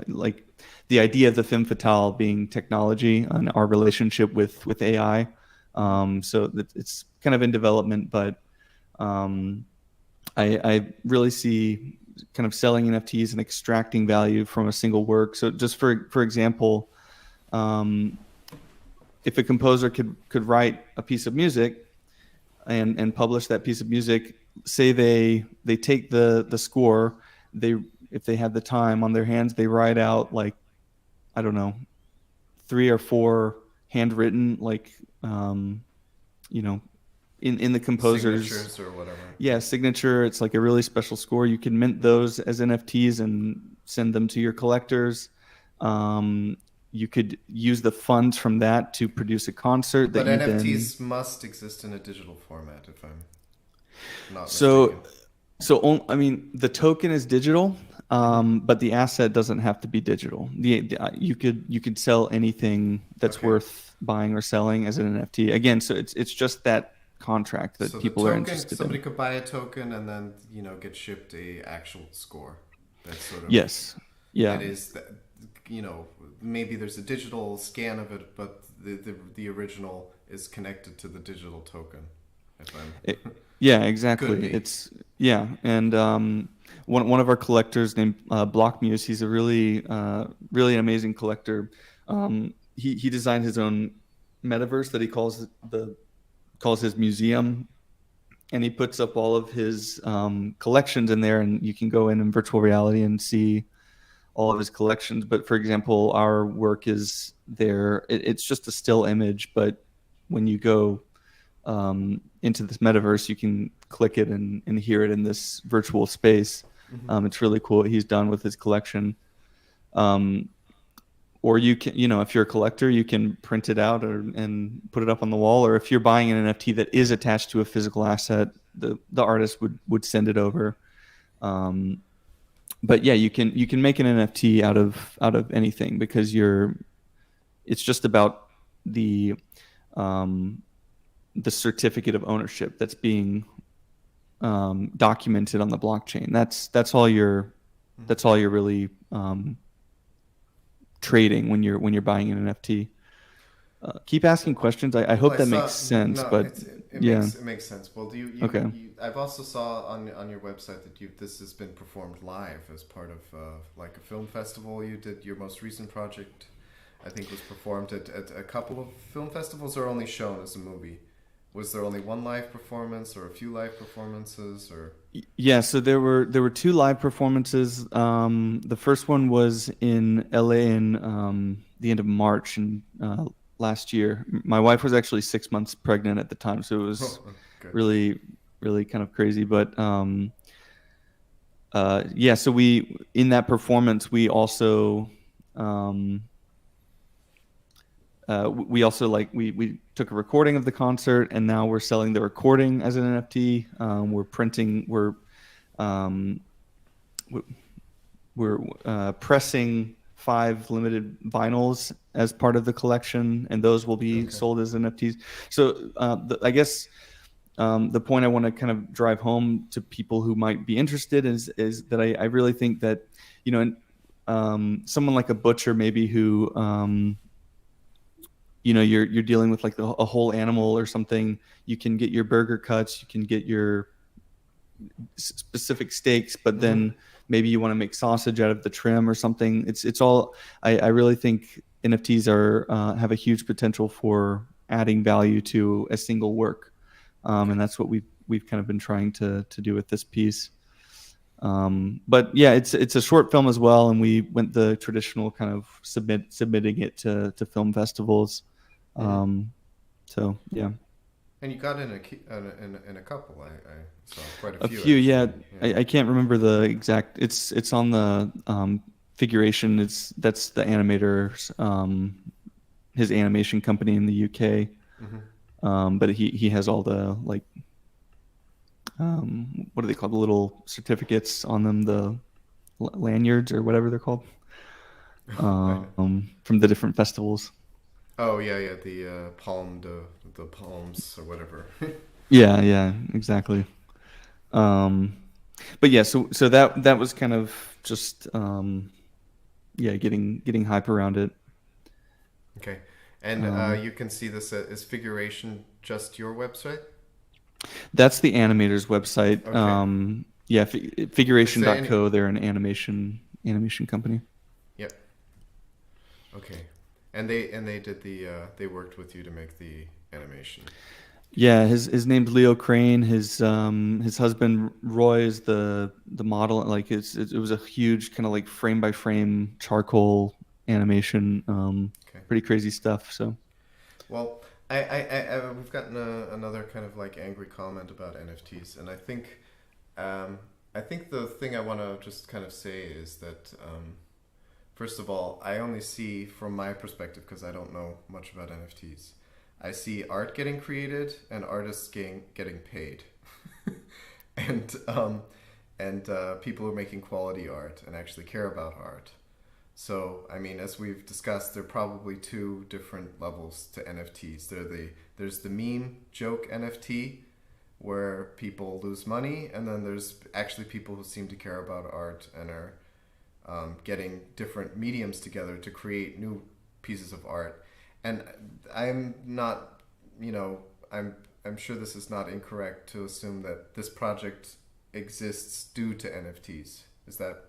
like the idea of the femme fatale being technology and our relationship with AI. Hmm. So it's kind of in development, but um, I really see kind of selling NFTs and extracting value from a single work. So just for example, um, if a composer could write a piece of music and publish that piece of music, say they take the score, they if they have the time on their hands, they write out like, I don't know, 3 or 4 handwritten, like, um, you know in the composer's, Signatures or whatever. yeah, signature. It's like a really special score. You can mint those as NFTs and send them to your collectors. um, you could use the funds from that to produce a concert that But you then. NFTs must exist in a digital format, if I'm not So mistaken. I mean, the token is digital, Hmm. but the asset doesn't have to be digital. You could sell anything that's Okay. worth buying or selling as an NFT. Again, so it's just that contract that So the people are token, interested in. somebody could buy a token and then get shipped a actual score. That's sort of Yes. that Yeah. is that maybe there's a digital scan of it, but the original is connected to the digital token, if I'm It, yeah, could exactly. be. And one of our collectors named Block Muse, he's a really an amazing collector. He designed his own metaverse that he calls his museum, and he puts up all of his collections in there, and you can go in virtual reality and see all of his collections. But for example, our work is there. It's just a still image, but when you go into this metaverse, you can click it and hear it in this virtual space. Hmm. It's really cool what he's done with his collection. Um, or you can, if you're a collector, you can print it out and put it up on the wall. Or if you're buying an NFT that is attached to a physical asset, the artist would send it over. Um, but yeah, you can make an NFT out of anything, because it's just about the um, the certificate of ownership that's being documented on the blockchain. That's all you're really trading when you're buying an NFT. Keep asking questions. I Well, hope I that saw makes sense, no, but it yeah. makes sense. Well, do Okay. I've also saw on your website that this has been performed live as part of like a film festival. You did your most recent project, I think, was performed at a couple of film festivals, or only shown as a movie. Was there only one live performance, or a few live performances, or? Yeah, so there were two live performances. The first one was in LA in the end of March and last year. My wife was actually 6 months pregnant at the time, so it was Oh, good. really, really kind of crazy. But yeah, so we in that performance um, we also we took a recording of the concert, and now we're selling the recording as an NFT. Um, we're pressing 5 limited vinyls as part of the collection, and those will be Okay. sold as NFTs. So I guess the point I want to kind of drive home to people who might be interested is that I really think that, someone like a butcher maybe who you're dealing with like a whole animal or something. You can get your burger cuts, you can get your specific steaks, but Mm-hmm. then maybe you want to make sausage out of the trim or something. It's all. I really think NFTs have a huge potential for adding value to a single work, Okay. and that's what we've kind of been trying to do with this piece. But yeah, it's a short film as well, and we went the traditional kind of submitting it to film festivals. Mm-hmm. Um, so yeah. And you got in a couple. I saw quite a A few few, yeah. actually. Yeah. I can't remember the exact. It's on the figuration. That's the animator's his animation company in the UK. Mm-hmm. But he has all the like what do they call the little certificates on them, the lanyards or whatever they're called, I know. from the different festivals. Oh yeah, yeah. The palms or whatever. Yeah, yeah, exactly. Um, but yeah, so that was kind of just yeah, getting hype around it. Okay. And Um, you can see this is Figuration just your website? that's the animator's website. Okay. Yeah, Is there any? figuration.co. They're an animation company. Yep. Okay. And they did they worked with you to make the animation. Yeah, his name's Leo Crane. His husband Roy is the model. Like it was a huge kind of like frame by frame charcoal animation. Okay. Pretty crazy stuff. So Well, we've gotten another kind of like angry comment about NFTs, and um, I think the thing I want to just kind of say is that first of all, I only see from my perspective, because I don't know much about NFTs. I see art getting created and artists getting paid, and people who are making quality art and actually care about art. So, I mean, as we've discussed, there are probably two different levels to NFTs. There's the meme joke NFT, where people lose money, and then there's actually people who seem to care about art and are getting different mediums together to create new pieces of art. And I'm not, you know, I'm I'm sure this is not incorrect to assume that this project exists due to NFTs. Is that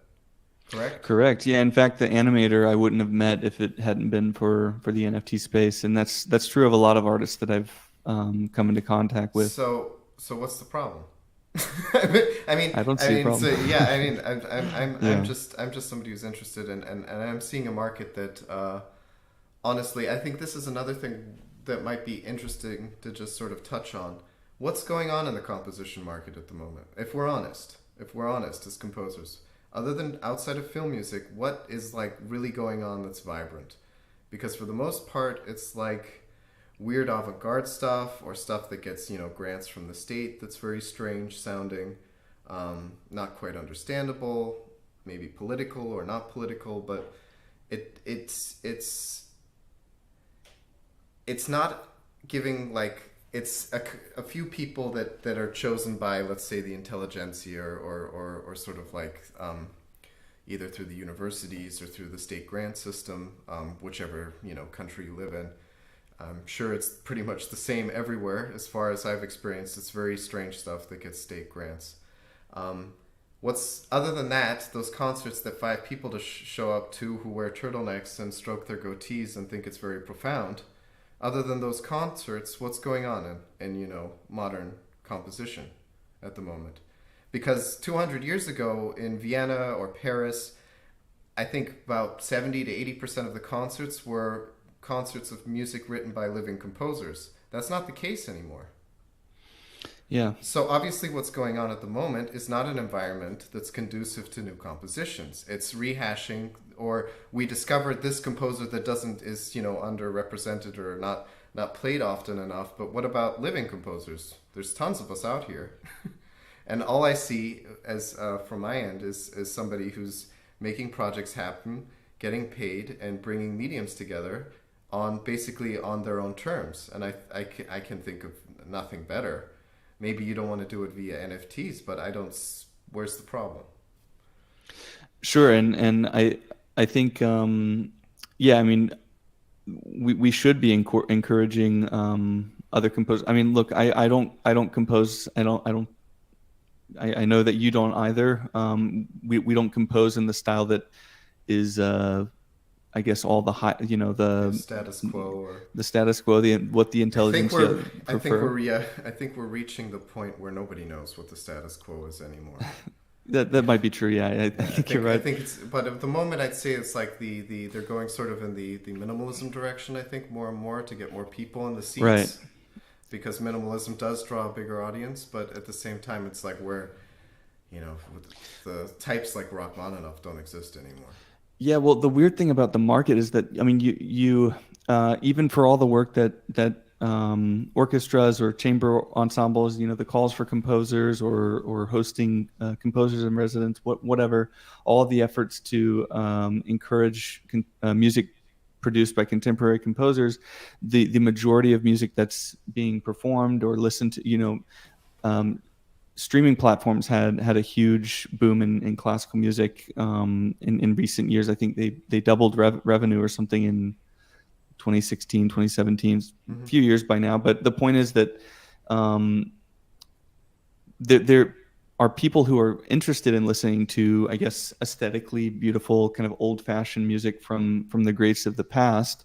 correct? Correct. Yeah. In fact, the animator I wouldn't have met if it hadn't been for the NFT space, and that's true of a lot of artists that I've come into contact with. So what's the problem? I mean, I don't see a so problem. yeah, I mean, I'm Yeah. just somebody who's interested in, and I'm seeing a market that, honestly, I think this is another thing that might be interesting to just sort of touch on. What's going on in the composition market at the moment? If we're honest as composers, other than outside of film music, what is like really going on that's vibrant? Because for the most part, it's like weird avant-garde stuff or stuff that gets grants from the state that's very strange sounding, not quite understandable, maybe political or not political, but it's not giving like it's a few people that are chosen by, let's say, the intelligentsia or sort of like either through the universities or through the state grant system, whichever country you live in. I'm sure it's pretty much the same everywhere as far as I've experienced. It's very strange stuff that gets state grants. What's other than that, those concerts that 5 people to show up to who wear turtlenecks and stroke their goatees and think it's very profound. Other than those concerts, what's going on in modern composition at the moment? Because 200 years ago in Vienna or Paris, I think about 70 to 80% of the concerts were concerts of music written by living composers. That's not the case anymore. Yeah. So obviously what's going on at the moment is not an environment that's conducive to new compositions. It's rehashing, or we discovered this composer that is underrepresented or not played often enough. But what about living composers? There's tons of us out here. And all I see as from my end is somebody who's making projects happen, getting paid, and bringing mediums together basically on their own terms. And I can think of nothing better. Maybe you don't want to do it via NFTs, but where's the problem? Sure. And I think yeah, I mean, we should be encouraging other composers. I mean, look, I don't compose. I know that you don't either. We don't compose in the style that is I guess all the high, the status quo, or the status quo, what the intelligence prefer. I think we're reaching the point where nobody knows what the status quo is anymore. That might be true. Yeah, I think you're right. I think but at the moment I'd say it's like they're going sort of in the minimalism direction. I think more and more to get more people in the seats, right? Because minimalism does draw a bigger audience, but at the same time it's like where the types like Rachmaninoff don't exist anymore. Yeah, well, the weird thing about the market is that, I mean, you even for all the work that orchestras or chamber ensembles, the calls for composers or hosting composers in residence, whatever, all of the efforts to encourage music produced by contemporary composers, the majority of music that's being performed or listened to, streaming platforms had a huge boom in classical music in recent years. I think they doubled revenue or something in 2016, 2017, a few years by now. But the point is that there are people who are interested in listening to, I guess, aesthetically beautiful, kind of old-fashioned music from the greats of the past.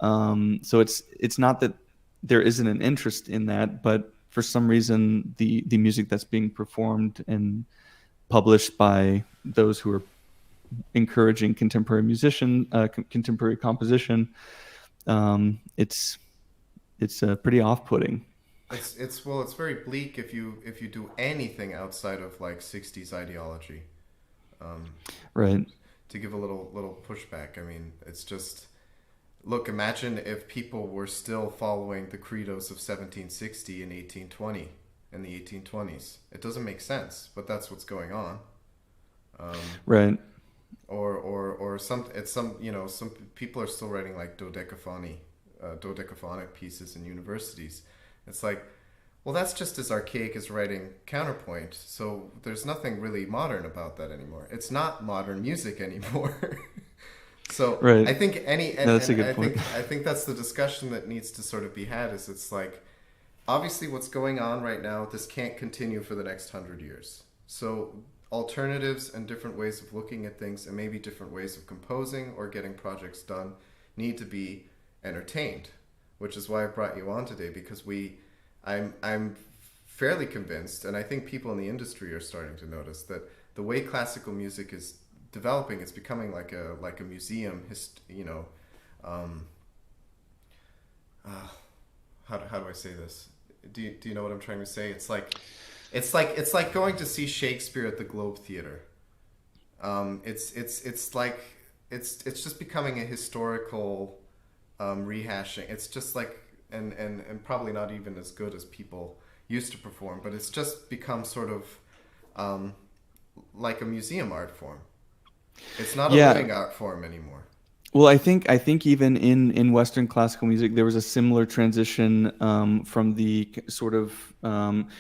So it's not that there isn't an interest in that, but for some reason, the music that's being performed and published by those who are encouraging contemporary contemporary composition, it's pretty off-putting. It's very bleak if you do anything outside of like 60s ideology. Right. To give a little pushback, I mean, it's just. Look, imagine if people were still following the credos of 1760 and 1820 in the 1820s. It doesn't make sense, but that's what's going on. Right. Or some people are still writing like dodecaphonic pieces in universities. It's like, well, that's just as archaic as writing counterpoint. So there's nothing really modern about that anymore. It's not modern music anymore. So right. I think that's a good point. I think that's the discussion that needs to sort of be had. Is it's like obviously what's going on right now, this can't continue for the next 100 years. So alternatives and different ways of looking at things and maybe different ways of composing or getting projects done need to be entertained, which is why I brought you on today, because I'm fairly convinced, and I think people in the industry are starting to notice that the way classical music is developing, it's becoming like a museum, um, uh, how do I say this? Do you know what I'm trying to say? It's like going to see Shakespeare at the Globe Theater. It's like it's just becoming a historical rehashing. It's just like and probably not even as good as people used to perform, but it's just become sort of um, like a museum art form. It's not a Yeah. living art form anymore. Well, I think even in Western classical music, there was a similar transition from the sort of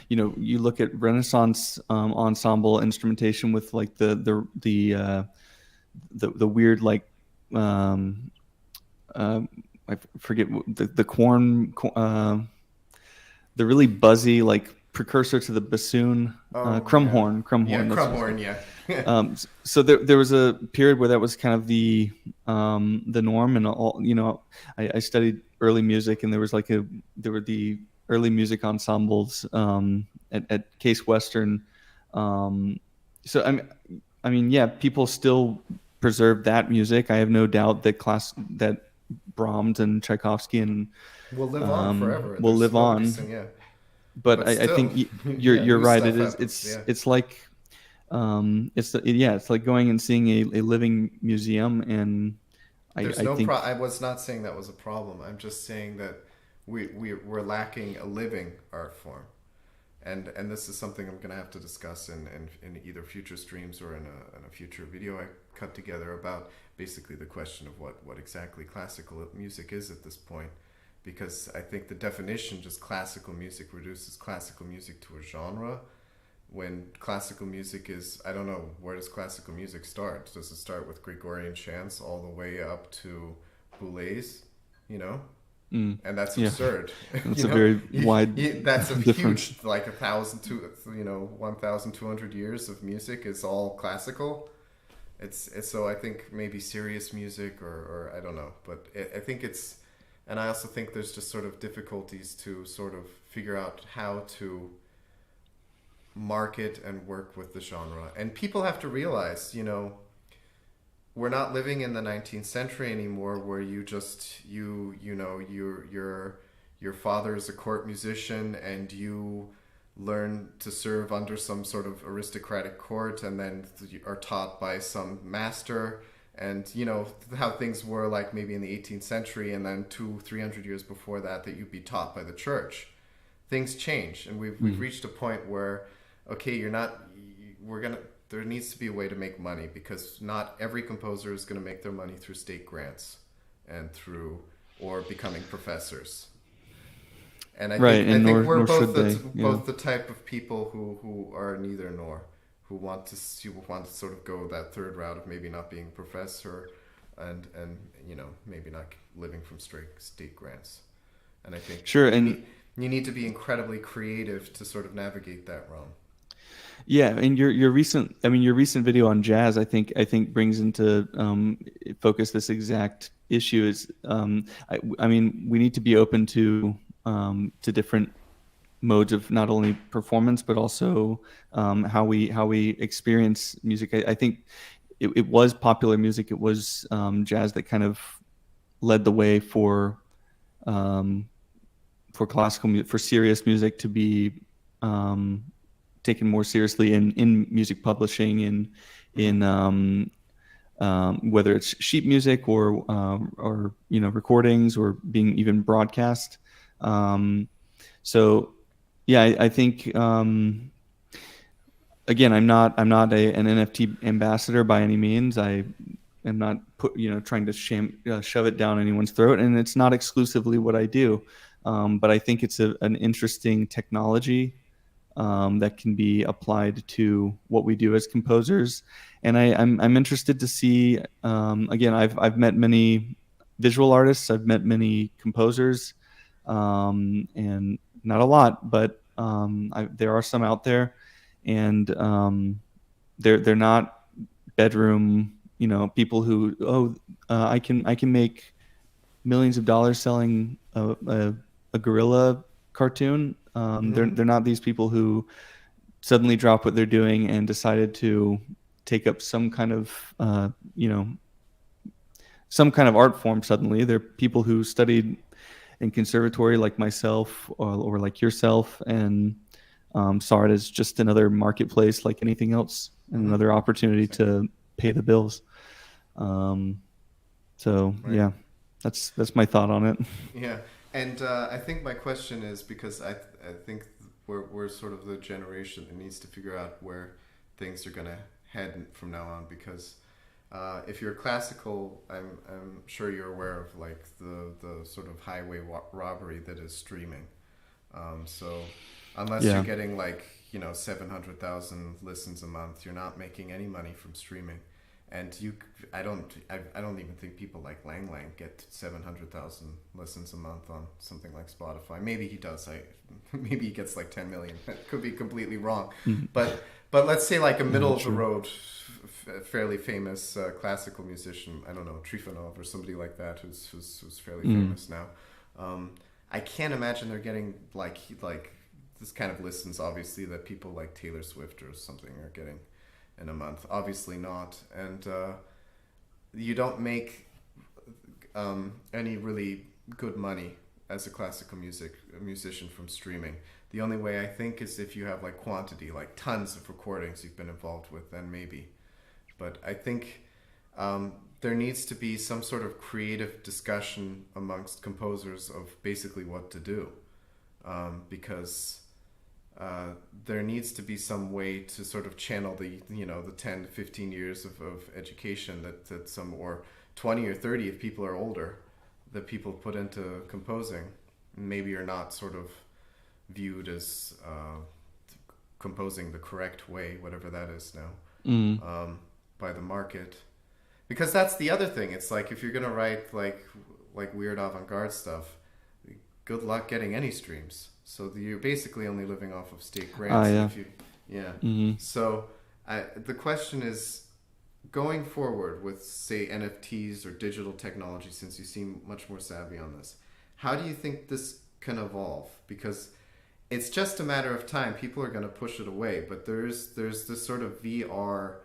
you look at Renaissance ensemble instrumentation with like the weird like um, uh, I forget the the really buzzy like precursor to the bassoon, Oh yeah, yeah, crumhorn. That's what Crumhorn, yeah. so there was a period where that was kind of the norm, and all I studied early music, and there were the early music ensembles at Case Western. Um, so I mean, yeah, people still preserve that music. I have no doubt that Brahms and Tchaikovsky and Will live on forever. will There's live nobody on. saying yeah, But but I think still, yeah, you're new right. stuff It is. happens. Yeah. It's like it's like going and seeing a living museum, and There's I no think I was not saying that was a problem. I'm just saying that we're lacking a living art form, and this is something I'm going to have to discuss in either future streams or in a future video I cut together about basically the question of what exactly classical music is at this point, because I think the definition just classical music reduces classical music to a genre when classical music is, I don't know, where does classical music start? Does it start with Gregorian chants all the way up to boulez, you know? And that's yeah, absurd. it's you a know, very wide that's a difference. huge, like 1,200 years of music is all classical. It's so I think maybe serious music or I don't know, but I think it's, and I also think there's just sort of difficulties to sort of figure out how to market and work with the genre. And people have to realize, we're not living in the 19th century anymore where your father is a court musician and you learn to serve under some sort of aristocratic court and then are taught by some master, and how things were like maybe in the 18th century and then 200-300 years before that you'd be taught by the church. Things change, and we've reached a point where okay, there needs to be a way to make money, because not every composer is going to make their money through state grants and or becoming professors. And Right, I and think we're nor both should they. Yeah. both the type of people who are neither nor, who want to sort of go that third route of maybe not being a professor and maybe not living from straight state grants. And I think Sure, and you need to be incredibly creative to sort of navigate that realm. yeah, and your recent video on jazz, I think brings into focus this exact issue. Is I mean, we need to be open to different modes of not only performance but also how we experience music. I think it was popular music. It was jazz that kind of led the way um, for classical music, for serious music to be um, taken more seriously in music publishing, in whether it's sheet music or recordings or being even broadcast. Um, so yeah, I think again, I'm not an NFT ambassador by any means. I am not trying to shove it down anyone's throat, and it's not exclusively what I do. But I think it's an interesting technology that can be applied to what we do as composers. And I'm interested to see. Again, I've met many visual artists. I've met many composers, and not a lot, but there are some out there, and they're not bedroom, people who, I can make millions of dollars selling a gorilla cartoon. They're not these people who suddenly drop what they're doing and decided to take up some kind of some kind of art form suddenly. They're people who studied in conservatory like myself, or like yourself, and saw it as just another marketplace like anything else, and another opportunity to pay the bills. So Right. yeah, that's my thought on it. Yeah, and I think my question is because I think we're sort of the generation that needs to figure out where things are gonna head from now on. Because if you're classical, I'm sure you're aware of like the sort of highway robbery that is streaming. So unless Yeah. you're getting like 700,000 listens a month, you're not making any money from streaming. And I don't even think people like Lang Lang get 700,000 listens a month on something like Spotify. Maybe he does. Maybe he gets like 10 million. That could be completely wrong. But let's say like a middle of the road, fairly famous classical musician. I don't know, Trifonov or somebody like that who's fairly famous now. I can't imagine they're getting like this kind of listens, obviously, that people like Taylor Swift or something are getting in a month. Obviously not. And you don't make any really good money as a classical musician from streaming. The only way, I think, is if you have like quantity, like tons of recordings you've been involved with, then maybe. But I think there needs to be some sort of creative discussion amongst composers of basically what to do, because there needs to be some way to sort of channel the 10 to 15 years of education that some, or 20 or 30 if people are older, that people put into composing. Maybe you're not sort of viewed as composing the correct way, whatever that is now, by the market. Because that's the other thing. It's like if you're gonna write like weird avant-garde stuff, good luck getting any streams. So you're basically only living off of state grants. Yeah. If you, So the question is, going forward with, say, NFTs or digital technology, since you seem much more savvy on this, how do you think this can evolve? Because it's just a matter of time. People are going to push it away, but there's this sort of VR,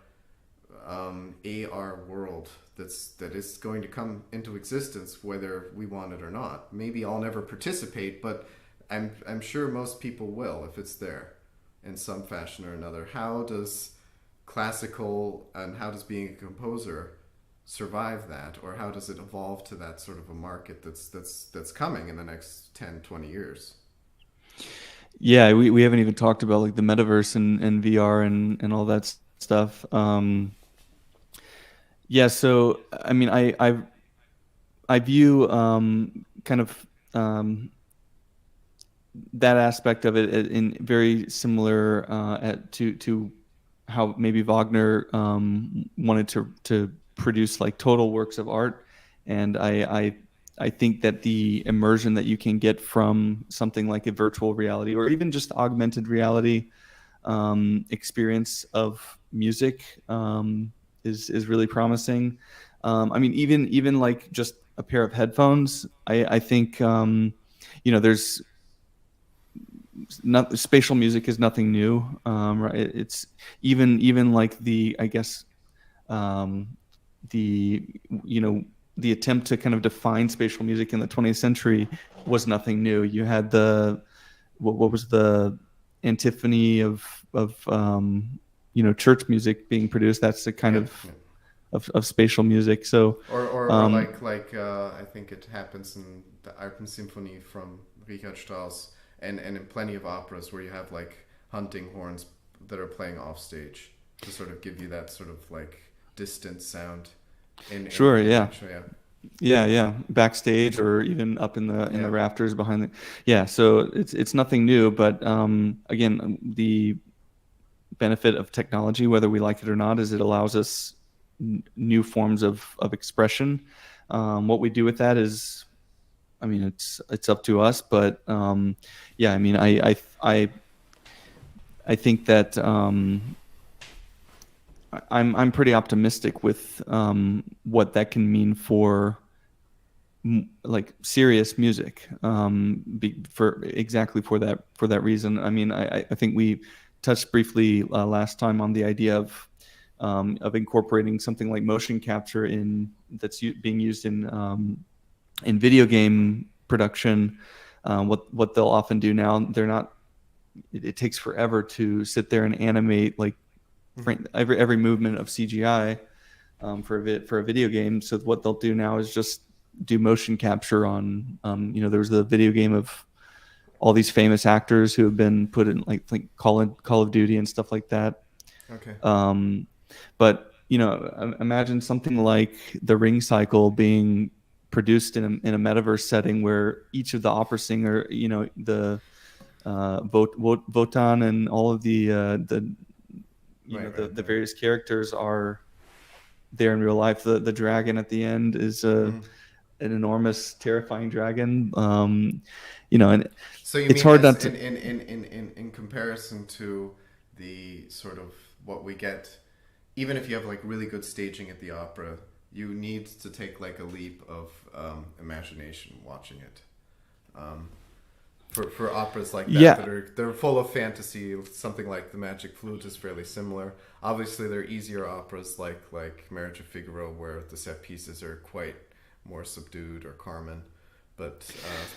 AR world that is going to come into existence whether we want it or not. Maybe I'll never participate, but I'm sure most people will if it's there in some fashion or another. How does classical and how does being a composer survive that, or how does it evolve to that sort of a market that's coming in the next 10, 20 years? Yeah, we haven't even talked about like the metaverse and VR and all that stuff. Yeah, so I mean, I view kind of that aspect of it in very similar to how maybe Wagner wanted to produce like total works of art, and I think that the immersion that you can get from something like a virtual reality or even just augmented reality experience of music is really promising. I mean, even like just a pair of headphones. I think there's not spatial music is nothing new. Right? It's even like the, I guess, the the attempt to kind of define spatial music in the 20th century was nothing new. You had what was the antiphony of church music being produced. That's the kind of spatial music. So or like I think it happens in the Alpensymphonie from Richard Strauss, and in plenty of operas where you have like hunting horns that are playing off stage to sort of give you that sort of like distant sound. Yeah, backstage or even up in the rafters behind the. Yeah, so it's nothing new, but again, the benefit of technology, whether we like it or not, is it allows us new forms of expression. What we do with that is I mean, it's up to us, but yeah, I mean, I think that I'm pretty optimistic with what that can mean for like serious music, for exactly for that reason. I mean, I think we touched briefly last time on the idea of incorporating something like motion capture that's being used in video game production. What they'll often do now, they're not. It takes forever to sit there and animate like every movement of CGI for a video game. So what they'll do now is just do motion capture on. There was the video game of all these famous actors who have been put in like Call of Duty and stuff like that. Okay. But imagine something like the Ring Cycle being produced in a metaverse setting where each of the opera singer, the Wotan and all of the various characters are there in real life. The dragon at the end is an enormous, terrifying dragon. And So you it's mean hard not to. In comparison to the sort of what we get, even if you have like really good staging at the opera, you need to take like a leap of imagination watching it. For operas like that, they're full of fantasy. Something like The Magic Flute is fairly similar. Obviously, there are easier operas like Marriage of Figaro, where the set pieces are quite more subdued, or Carmen. But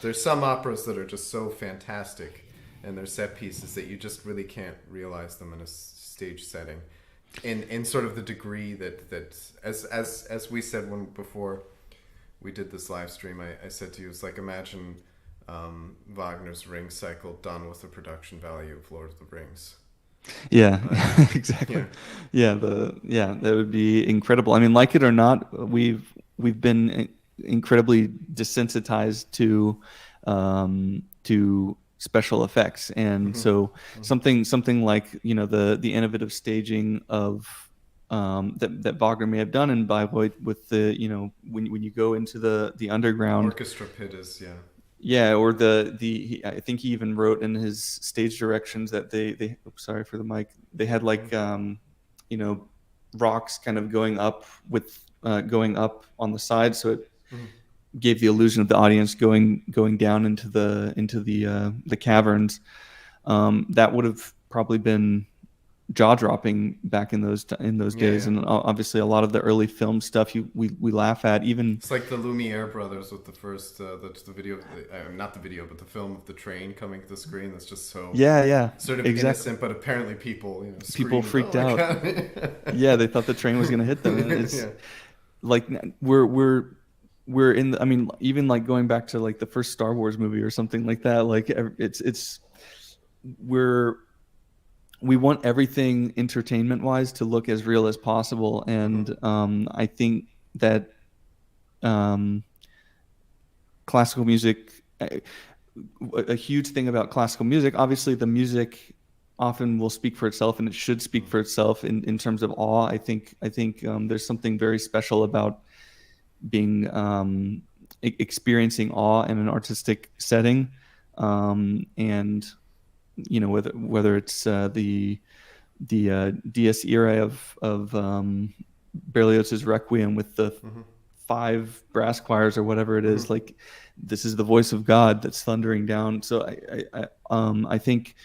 there's some operas that are just so fantastic, and they're set pieces that you just really can't realize them in a stage setting, in sort of the degree that as we said before we did this live stream, I said to you, it's like imagine Wagner's Ring Cycle done with the production value of Lord of the Rings. Yeah, exactly. Yeah, that would be incredible. I mean, like it or not, we've been incredibly desensitized to special effects, and so something like the innovative staging of that Wagner may have done in Bayreuth with the when you go into the underground orchestra pit is or I think he even wrote in his stage directions that they sorry for the mic, they had like rocks kind of going up on the side, so it gave the illusion of the audience going down into the caverns. That would have probably been jaw-dropping back in those days. And obviously a lot of the early film stuff we laugh at. Even it's like the Lumiere brothers with the first the video, not the video, but the film of the train coming to the screen. That's just so sort of innocent, but apparently people freaked out. Yeah, they thought the train was going to hit them. And it's like we're in I mean, even like going back to like the first Star Wars movie or something like that, like we want everything entertainment wise to look as real as possible. And I think that classical music, a huge thing about classical music, obviously the music often will speak for itself, and it should speak for itself in terms of awe. I think there's something very special about being experiencing awe in an artistic setting, and whether it's the Dies Irae of Berlioz's Requiem with the 5 brass choirs or whatever it is, like this is the voice of God that's thundering down. So I think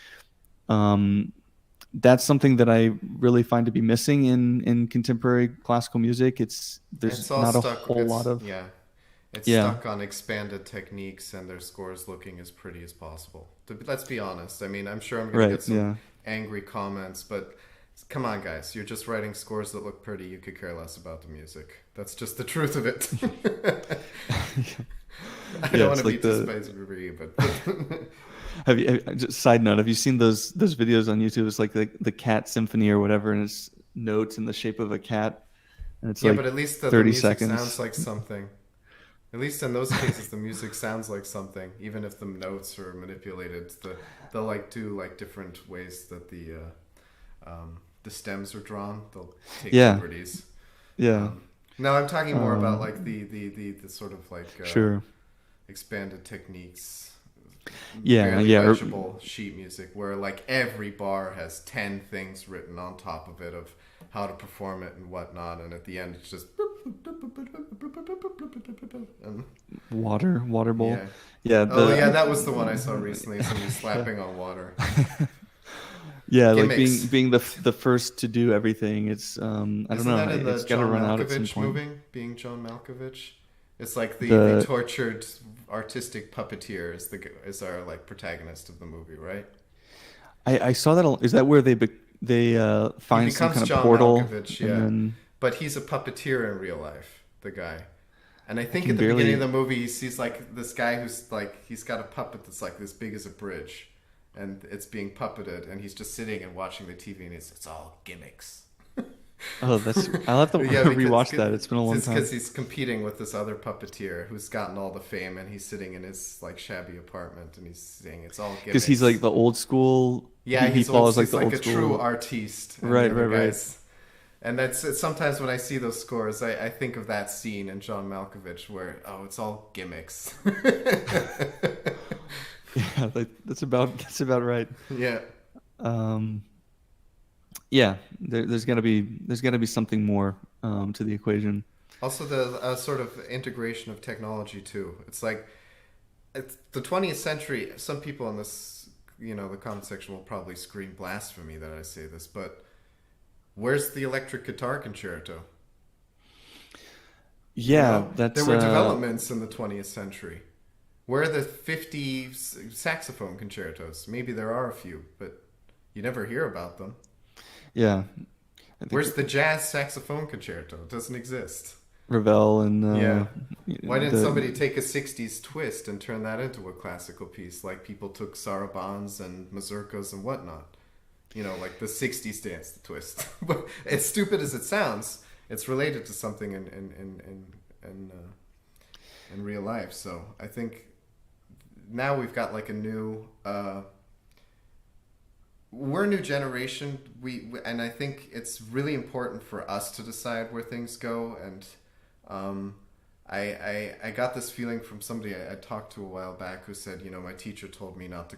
that's something that I really find to be missing in contemporary classical music. There's not a whole lot of It's stuck on expanded techniques, and their scores looking as pretty as possible. Let's be honest. I mean, I'm sure I'm going to get some angry comments, but come on, guys. You're just writing scores that look pretty. You could care less about the music. That's just the truth of it. I don't want to be disparaging, but... Side note, have you seen those videos on YouTube? It's like the cat symphony or whatever, and it's notes in the shape of a cat. And it's but at least the 30 music seconds. Sounds like something. At least in those cases, the music sounds like something, even if the notes are manipulated. They'll like do like different ways that the stems are drawn. They'll take liberties. Yeah. No, I'm talking more about like the sort of like sure. expanded techniques, Yeah, barely yeah, legible sheet music, where like every bar has 10 things written on top of it of how to perform it and whatnot, and at the end it's just and water bowl. yeah. Yeah, Oh the yeah, that was the one I saw recently. Somebody yeah. slapping on water. Yeah, like Gimmicks. being the first to do everything. It's I don't Isn't know. that in the It's got to John run out at some Malkovich point. movie? Being John Malkovich, it's like the The tortured artistic puppeteer is our like protagonist of the movie, right? I saw that. Is that where they He find some becomes kind of John portal Malkovich, and yeah, then but he's a puppeteer in real life, the guy. And I I think can at the beginning of barely. the movie, he sees like this guy who's like he's got a puppet that's like this big as a bridge, and it's being puppeted, and he's just sitting and watching the TV, and it's all gimmicks. Oh, that's. I'll have to Yeah, because rewatch that. It's been a long it's time. because he's competing with this other puppeteer who's gotten all the fame, and he's sitting in his like shabby apartment, and he's saying it's all Because he's gimmicks. like the old school. Yeah, He he's old. follows like He's the like old a true school. artiste, and the Right, right, other right. guys. And that's it's sometimes when I see those scores, I think of that scene in John Malkovich where it's all gimmicks. Yeah, like, that's about right. Yeah. Um, yeah, there's gotta be something more to the equation. Also, the sort of integration of technology too. It's like it's the 20th century. Some people in this, the comment section will probably scream blasphemy that I say this, but where's the electric guitar concerto? Yeah, There that's were developments in the 20th century. Where are the 50 saxophone concertos? Maybe there are a few, but you never hear about them. yeah. I think Where's the jazz saxophone concerto? It doesn't exist. Ravel and Yeah. Why didn't the somebody take a 60s twist and turn that into a classical piece like people took sarabands and mazurkas and whatnot? Like the 60s dance twist. But as stupid as it sounds, it's related to something in real life. So I think now we've got like a new we're a new generation. And I think it's really important for us to decide where things go. And I got this feeling from somebody I talked to a while back who said, my teacher told me not to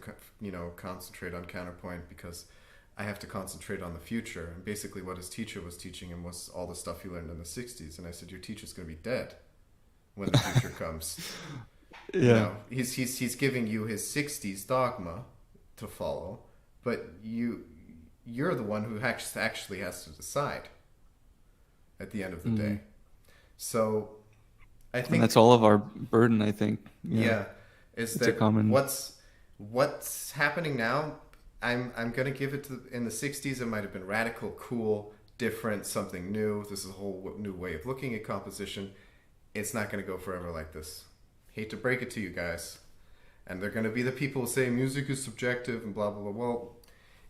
concentrate on counterpoint because I have to concentrate on the future. And basically what his teacher was teaching him was all the stuff he learned in the 60s. And I said, your teacher's going to be dead when the future comes. yeah. He's giving you his 60s dogma to follow, but you're the one who actually has to decide at the end of the day. So I And think that's all of our burden, I think. yeah, is It's a that common. what's happening now? I'm gonna give it to in the 60s. It might have been radical, cool, different, something new. This is a whole new way of looking at composition. It's not gonna go forever like this. Hate to break it to you guys. And they're going to be the people who say music is subjective and blah, blah, blah. Well,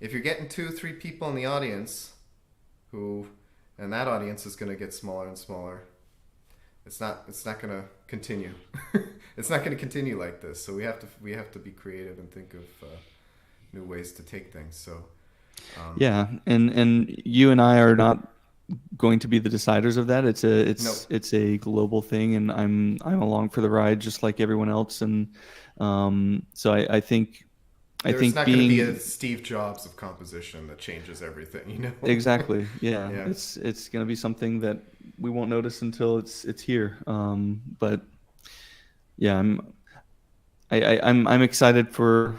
if you're getting 2-3 people in the audience and that audience is going to get smaller and smaller, it's not going to continue. It's not going to continue like this. So we have to be creative and think of new ways to take things. So Yeah, and you and I are not going to be the deciders of that. It's a no, it's a global thing, and I'm along for the ride just like everyone else. And so I there's think not going to be a being Steve Jobs of composition that changes everything. exactly, yeah, Yeah. it's going to be something that we won't notice until it's here. But yeah, I'm excited for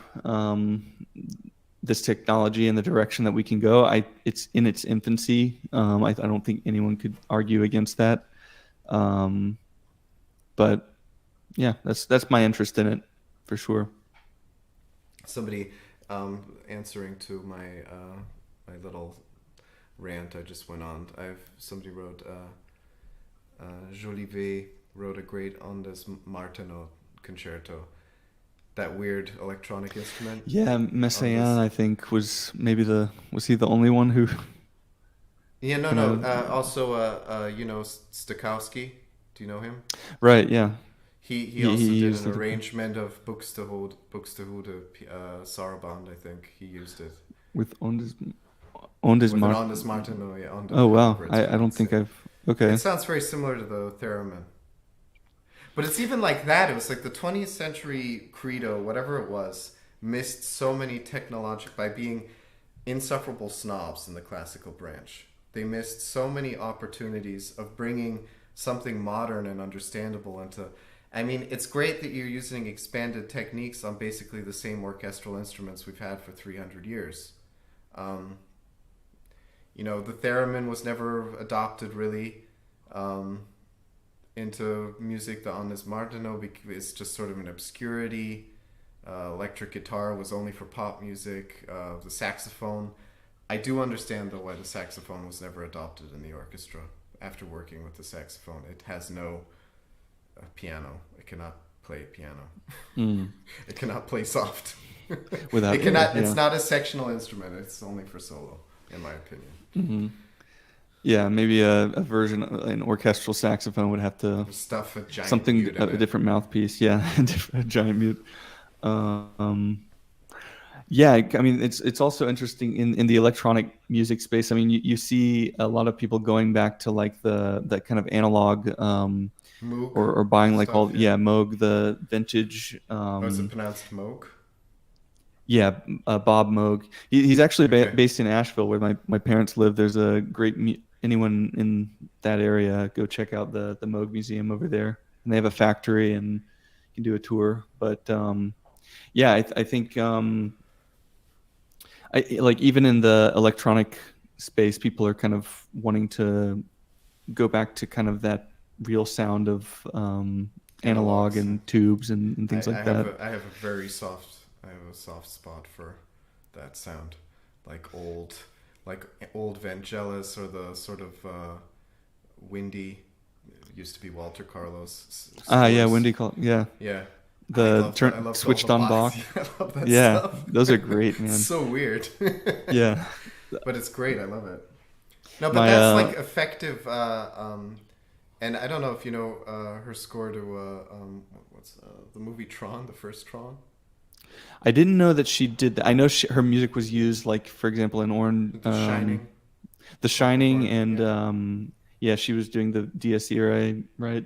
this technology and the direction that we can go. It's in its infancy. I don't think anyone could argue against that. But yeah, that's my interest in it for sure. Somebody answering to my little rant I just went on. Somebody wrote Jolivet wrote a great Ondas Martenot concerto. That weird electronic instrument. Yeah, Messiaen, I think was he the only one who Yeah, no, kind no. of Also, Stokowski. Do you know him? right? Yeah, He also he did used an it arrangement of Buxtehude Saraband. I think he used it with Ondas with an Mark. Ondas Martenot. Yeah, Ondas, Oh wow, however it's I don't pronounced, think yeah. okay. It sounds very similar to the theremin. But it's even like that. It was like the 20th century credo, whatever it was, missed so many by being insufferable snobs in the classical branch. They missed so many opportunities of bringing something modern and understandable into. I mean, it's great that you're using expanded techniques on basically the same orchestral instruments we've had for 300 years. The theremin was never adopted really into music. The Annes Martino is just sort of an obscurity. Electric guitar was only for pop music. The saxophone. I do understand, though, why the saxophone was never adopted in the orchestra. After working with the saxophone, it has no piano. It cannot play piano. It cannot play soft. Without it cannot. It's not a sectional instrument. It's only for solo, in my opinion. Mm-hmm. Yeah, maybe a version, an orchestral saxophone would have to stuff a giant something mute in a it. different mouthpiece. Yeah, a giant mute. Yeah, I mean, it's also interesting in the electronic music space. I mean, you see a lot of people going back to like that kind of analog, Moog or buying like stuff, Moog, the vintage. is it pronounced Moog? Yeah, Bob Moog. He's actually Okay. based in Asheville, where my parents live. There's a great anyone in that area, go check out the Moog Museum over there, and they have a factory and you can do a tour. But yeah, I think I like even in the electronic space, people are kind of wanting to go back to kind of that real sound of analog and tubes and things like that. I have a soft spot for that sound, like old Vangelis, or the sort of windy. It used to be Walter Carlos. Yeah, windy yeah. Yeah. The switched on Bach. I love that Yeah, stuff. those are great, man. It's so weird. Yeah. But it's great. I love it. No, but that's like effective. And I don't know if you know her score to what's the movie Tron, the first Tron. I didn't know that she did that. I know her music was used, like for example, in Orange, The Shining, and yeah, she was doing the Dies Irae, right?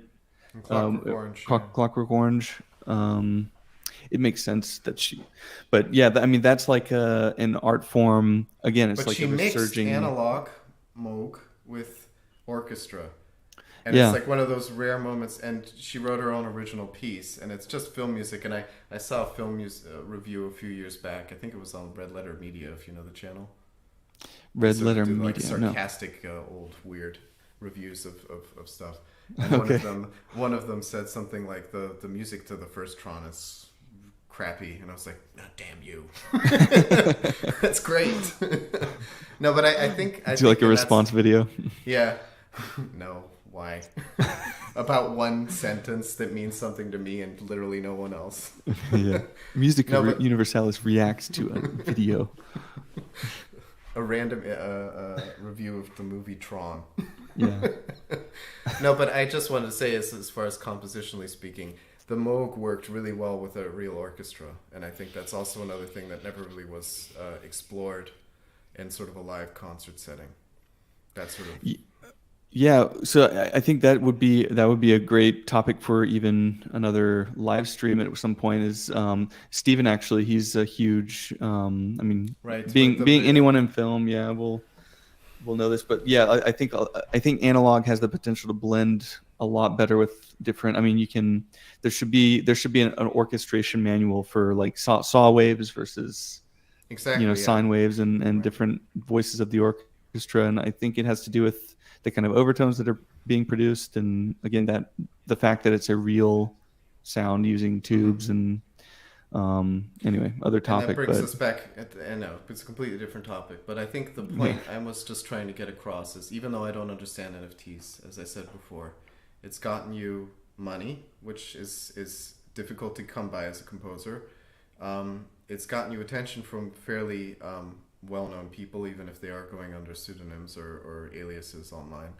Clockwork Orange. Clockwork Orange. It makes sense that but yeah, I mean that's like an art form. Again, it's but like she a mixed resurging analog Moog with orchestra. And yeah. It's like one of those rare moments, and she wrote her own original piece, and it's just film music. And I saw a film review a few years back. I think it was on Red Letter Media, if you know the channel. Red Letter Media, like sarcastic, old, weird reviews of stuff. And Okay. one of them said something like the music to the first Tron is crappy, and I was like, oh, damn you. That's great. No, but I think Do you like a response video? Yeah. No. Why? About one sentence that means something to me and literally no one else. Yeah. Musica Universalis reacts to a video. A random review of the movie Tron. Yeah. No, but I just wanted to say, as far as compositionally speaking, the Moog worked really well with a real orchestra, and I think that's also another thing that never really was explored in sort of a live concert setting. That sort of. Yeah, so I think that would be a great topic for even another live stream at some point. Is Steven actually? He's a huge. I mean, right, being anyone in film, yeah, we'll know this. But yeah, I think analog has the potential to blend a lot better with different. I mean, there should be an orchestration manual for like saw waves versus exactly sine waves and right. Different voices of the orchestra, and I think it has to do with the kind of overtones that are being produced, and again the fact that it's a real sound using tubes and anyway, other topic. And that brings us back at the end. No, it's a completely different topic, but I think the point I was just trying to get across is, even though I don't understand NFTs, as I said before, it's gotten you money, which is difficult to come by as a composer. It's gotten you attention from fairly well-known people, even if they are going under pseudonyms or aliases online.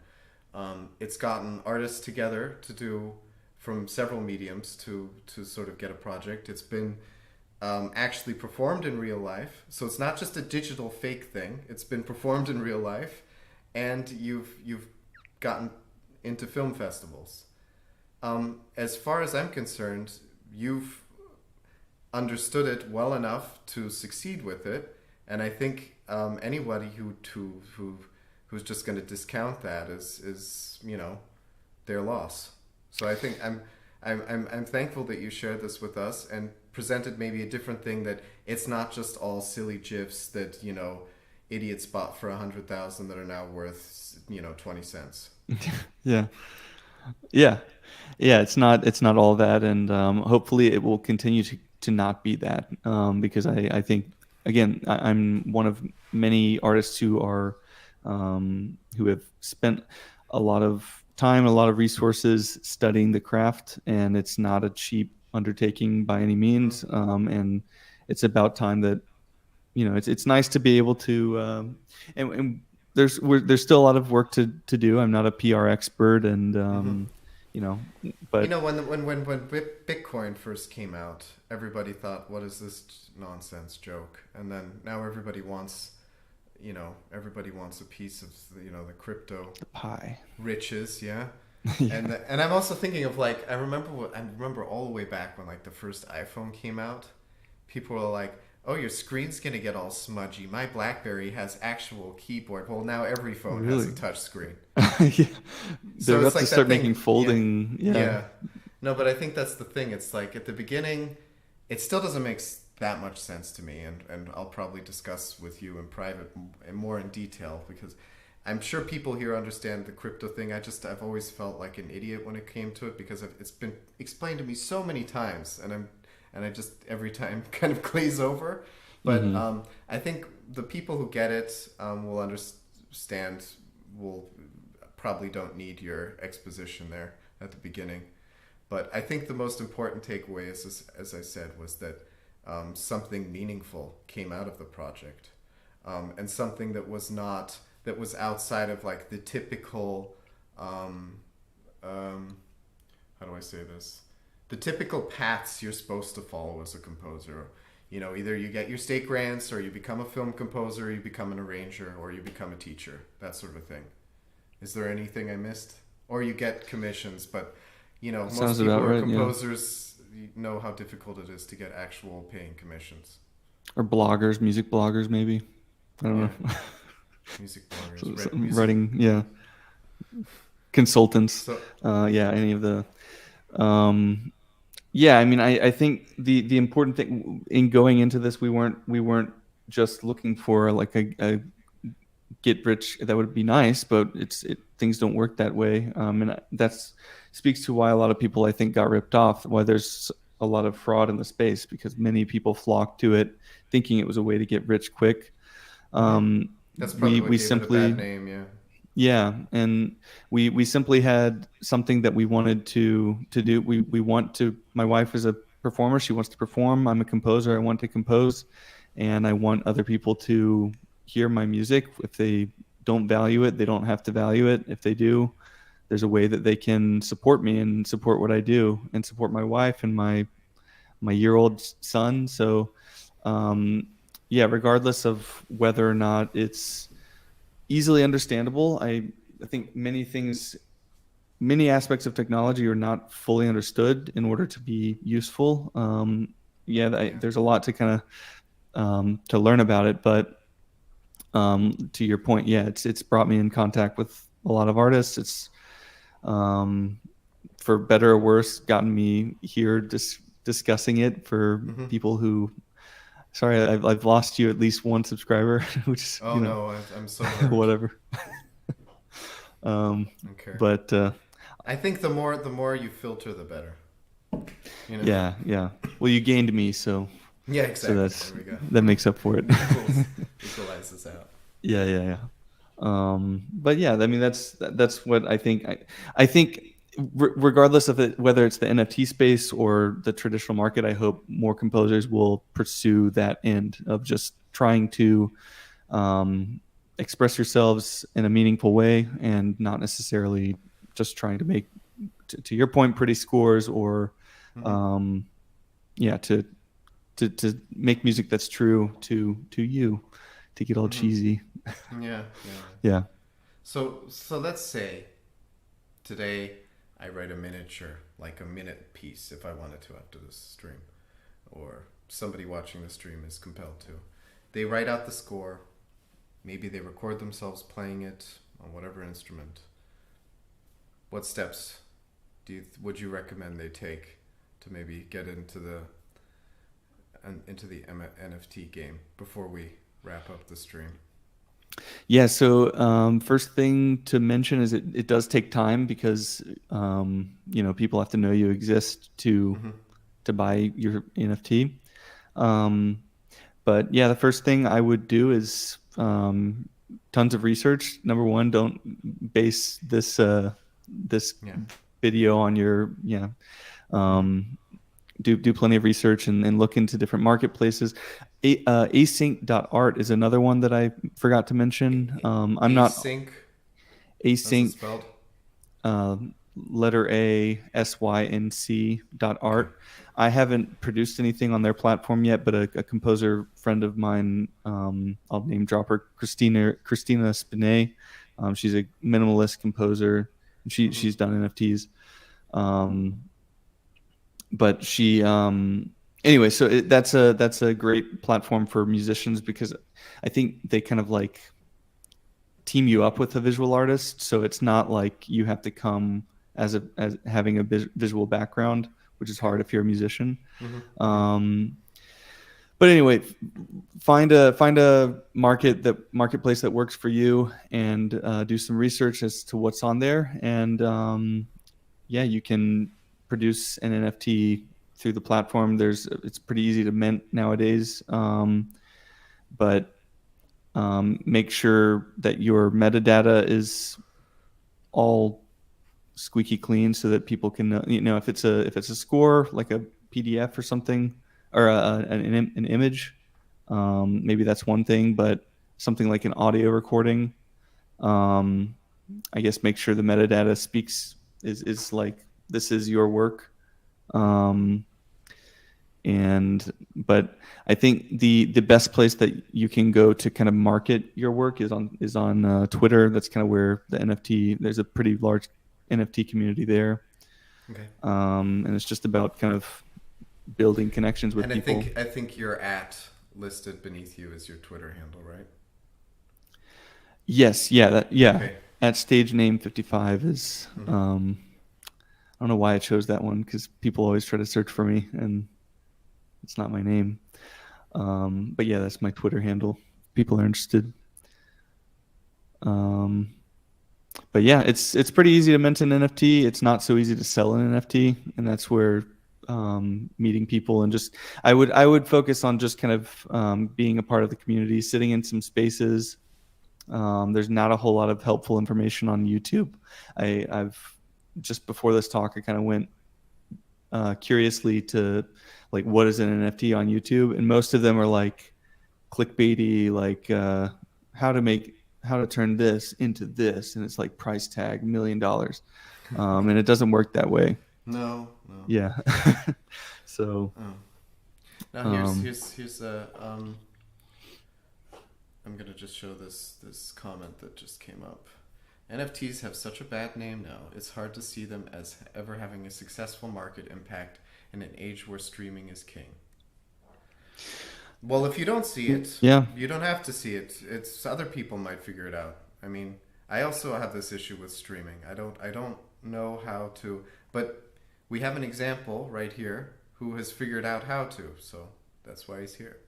It's gotten artists together to do from several mediums to sort of get a project. It's been actually performed in real life, so it's not just a digital fake thing. It's been performed in real life, and you've gotten into film festivals. As far as I'm concerned, you've understood it well enough to succeed with it, and I think anybody who's just going to discount that is their loss. So I think I'm thankful that you shared this with us and presented maybe a different thing, that it's not just all silly gifs that idiots bought for 100,000 that are now worth 20 cents. Yeah. Yeah. Yeah, it's not all that, and hopefully it will continue to not be that, because I think, again, I'm one of many artists who have spent a lot of time, a lot of resources studying the craft, and it's not a cheap undertaking by any means, and it's about time that it's nice to be able to, and there's still a lot of work to do. I'm not a PR expert, and Mm-hmm. you know, but When Bitcoin first came out, everybody thought, "What is this nonsense joke?" And then now everybody wants a piece of the crypto the pie. riches, yeah. Yeah, And I'm also thinking of, like, I remember all the way back when, like, the first iPhone came out, people were like, "Oh, your screen's gonna get all smudgy. My BlackBerry has actual keyboard." Well, now every phone has a really. touch screen. Yeah, they're So it's about to like that start thing, making yeah, folding. Yeah, yeah. No, but I think that's the thing. It's like, at the beginning, it still doesn't make that much sense to me, and I'll probably discuss with you in private and more in detail, because I'm sure people here understand the crypto thing. I've always felt like an idiot when it came to it, because it's been explained to me so many times, and I just every time kind of glaze over. But hmm I think the people who get it will understand. Will probably don't need your exposition there at the beginning. But I think the most important takeaway, as I said, was that something meaningful came out of the project, and something that was outside of, like, the typical, um, um, how do I say this? The typical paths you're supposed to follow as a composer. Either you get your state grants, or you become a film composer, or you become an arranger, or you become a teacher, that sort of thing. Is there anything I missed? Or you get commissions, but most sounds people about who are right. Yeah, composers know how difficult it is to get actual paying commissions. or bloggers, music bloggers, maybe. I don't Yeah, know. music bloggers, Some music. writing, yeah, consultants. So Yeah, any of the. Um, yeah, I mean, I think the important thing in going into this, we weren't just looking for, like, a get rich that would be nice, but things don't work that way, and that's speaks to why a lot of people, I think, got ripped off, why there's a lot of fraud in the space, because many people flocked to it thinking it was a way to get rich quick. hmm um, that's probably what we gave it a bad simply, name. Yeah. yeah, and we simply had something that we wanted to do. We want to. My wife is a performer; she wants to perform. I'm a composer; I want to compose, and I want other people to hear my music. If they don't value it, they don't have to value it. If they do, there's a way that they can support me and support what I do, and support my wife and my year-old son. So, um, yeah, regardless of whether or not it's easily understandable, I think many aspects of technology are not fully understood in order to be useful. Yeah, Yeah. there's a lot to kind of to learn about it, but to your point, yeah, it's brought me in contact with a lot of artists. It's um, for better or worse gotten me here discussing it for hmm people who. Sorry, I've lost you at least one subscriber, which is Oh no, I'm so hurt. whatever. Um, Okay. but I think the more you filter, the better. You know. yeah, yeah. Well, you gained me, Yeah, so exactly. There we go. that makes up for it. Equalizes out. Yeah, yeah, yeah. But yeah, I mean, that's what I think. I think, regardless of it, whether it's the NFT space or the traditional market, I hope more composers will pursue that end of just trying to um, express yourselves in a meaningful way, and not necessarily just trying to make, to your point, pretty scores, or hmm um, yeah, to make music that's true to you, to get all hmm cheesy. Yeah, yeah. Yeah. So let's say today I write a miniature, like a minute piece, if I wanted to after this stream, or somebody watching the stream is compelled to. They write out the score. Maybe they record themselves playing it on whatever instrument. What steps would you recommend they take to maybe get into the NFT game before we wrap up the stream? Yeah, so first thing to mention is it does take time because people have to know you exist to buy your NFT. But yeah, the first thing I would do is tons of research. Number one, don't base this video on your do plenty of research and look into different marketplaces. Async.art is another one that I forgot to mention. I'm not async. Async. Spelled? Letter A SYNC.art. Okay. I haven't produced anything on their platform yet, but a composer friend of mine, I'll name drop her, Christina Spinet. She's a minimalist composer. And she's done NFTs. But she anyway, so that's a great platform for musicians because I think they kind of like team you up with a visual artist, so it's not like you have to come as having a visual background, which is hard if you're a musician. But anyway, find a marketplace that works for you and do some research as to what's on there, and you can produce an NFT through the platform. It's pretty easy to mint nowadays, but make sure that your metadata is all squeaky clean so that people can know if it's a score like a PDF or something, or an image. Maybe that's one thing, but something like an audio recording, I guess make sure the metadata is like, this is your work. But I think the best place that you can go to kind of market your work is on Twitter. That's kind of where there's a pretty large NFT community there. Okay. And it's just about kind of building connections with people. I think your listed beneath you is your Twitter handle, right? Yes. Yeah. Okay. At stage name 55 is. I don't know why I chose that one because people always try to search for me and it's not my name. But yeah, that's my Twitter handle. People are interested. But yeah, it's pretty easy to mint an NFT. It's not so easy to sell an NFT, and that's where meeting people and just I would focus on just kind of being a part of the community, sitting in some spaces. There's not a whole lot of helpful information on YouTube. I've just before this talk, I kind of went curiously to like what is an NFT on YouTube, and most of them are like clickbaity, like how to turn this into this, and it's like price tag $1 million, and it doesn't work that way. No. Yeah. So. Now here's I'm gonna just show this comment that just came up. NFTs have such a bad name now. It's hard to see them as ever having a successful market impact in an age where streaming is king. Well, if you don't see it, you don't have to see it. It's other people might figure it out. I mean, I also have this issue with streaming. I don't know how to, but we have an example right here who has figured out how to. So that's why he's here.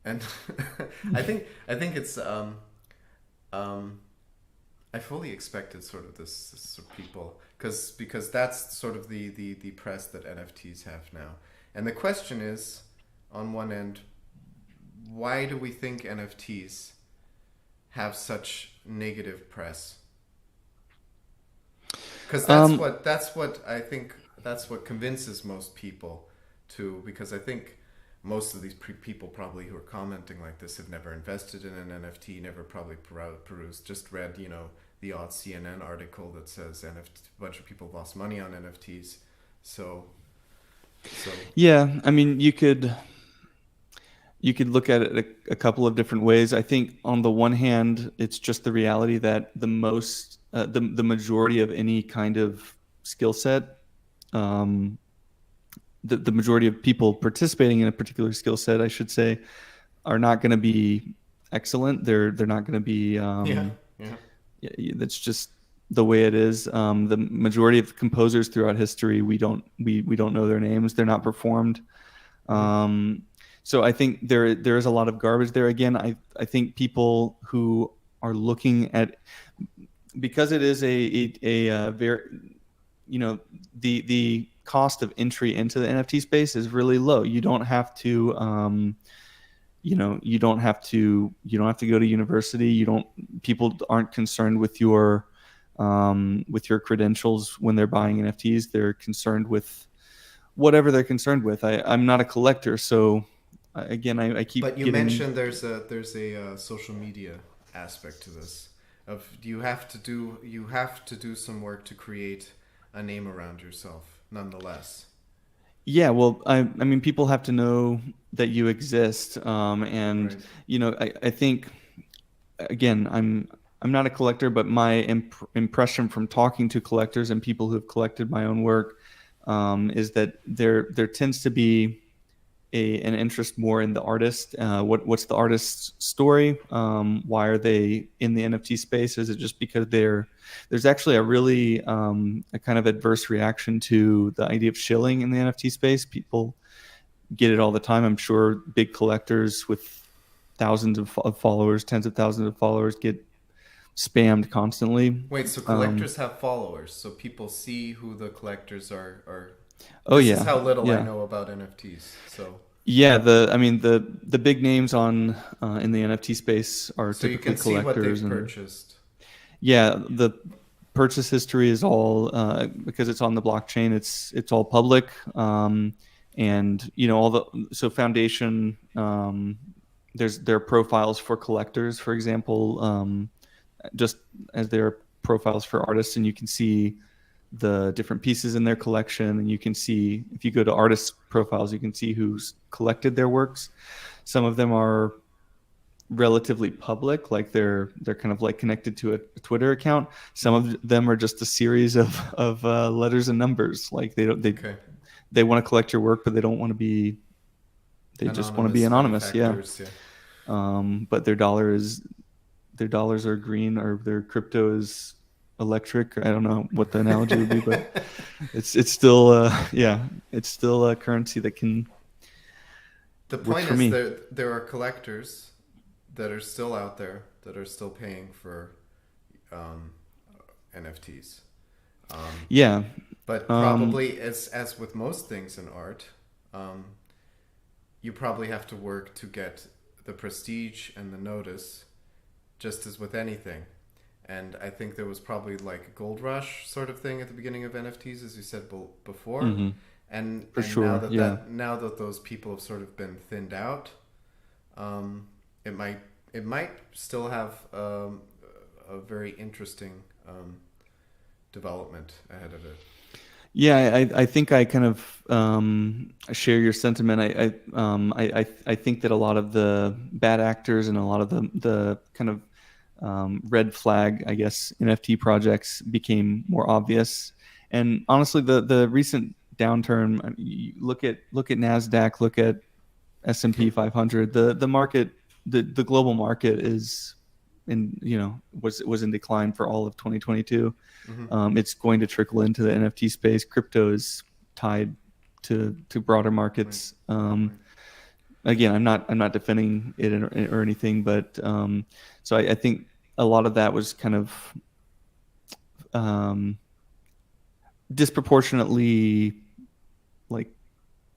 And I think it's I fully expected sort of this sort of people because that's sort of the press that NFTs have now. And the question is, on one end, why do we think NFTs have such negative press? Because that's what I think, that's what convinces most people to, because I think most of these people probably who are commenting like this have never invested in an NFT, never probably perused, just read, the odd CNN article that says a bunch of people lost money on NFTs. So yeah, I mean, you could You could look at it a couple of different ways. I think on the one hand, it's just the reality that the majority of any kind of skill set, um, the majority of people participating in a particular skill set, I should say, are not going to be excellent. They're not going to be. Yeah. Yeah. That's just the way it is. The majority of composers throughout history, we don't know their names. They're not performed. So I think there is a lot of garbage there. Again, I think people who are looking at, because it is a very, the cost of entry into the NFT space is really low. You don't have to you don't have to go to university. People aren't concerned with your credentials when they're buying NFTs. They're concerned with whatever they're concerned with. I'm not a collector, so again, I keep. But you mentioned there's a social media aspect to this. Of you have to do some work to create a name around yourself, nonetheless. Yeah, well, I mean, people have to know that you exist, and Right. I think, again, I'm not a collector, but my impression from talking to collectors and people who have collected my own work is that there tends to be an interest more in the artist. What's the artist's story? Why are they in the NFT space? Is it just because there's actually a really a kind of adverse reaction to the idea of shilling in the NFT space? People get it all the time. I'm sure big collectors with thousands of followers, tens of thousands of followers, get spammed constantly. Wait, so collectors have followers, so people see who the collectors are. Oh This is yeah, how little I yeah. know about NFTs. So Yeah, the big names on in the NFT space are so you typically can see what collectors, they've and purchased. yeah, the purchase history is all because it's on the blockchain. It's all public, and all foundation. There are profiles for collectors, for example, just as there are profiles for artists, and you can see the different pieces in their collection, and you can see, if you go to artist profiles, you can see who's collected their works. Some of them are relatively public, like they're kind of like connected to a Twitter account. Some of them are just a series of letters and numbers. Like Okay. they want to collect your work, but they just want to be Anonymous anonymous. Yeah. benefactors, yeah. But their dollars are green, or their crypto is electric. I don't know what the analogy would be, but it's still it's still a currency that can The work point for is me. there are collectors that are still out there that are still paying for um, NFTs. Um, Yeah. but Um, probably, as with most things in art, um, you probably have to work to get the prestige and the notice, just as with anything. And I think there was probably like a gold rush sort of thing at the beginning of NFTs, as you said before. mhm, And for now sure. Yeah. now that those people have sort of been thinned out, um, it might still have a very interesting development ahead of it. Yeah, I think I kind of share your sentiment. I think that a lot of the bad actors and a lot of the kind of red flag, I guess, NFT projects became more obvious. And honestly, the recent downturn, I mean, you look at Nasdaq, look at S&P 500. The market, the global market is was in decline for all of 2022. Hmm. It's going to trickle into the NFT space. Crypto is tied to broader Right. markets. Right. Again, I'm not defending it or anything, but so I think a lot of that was kind of um, disproportionately like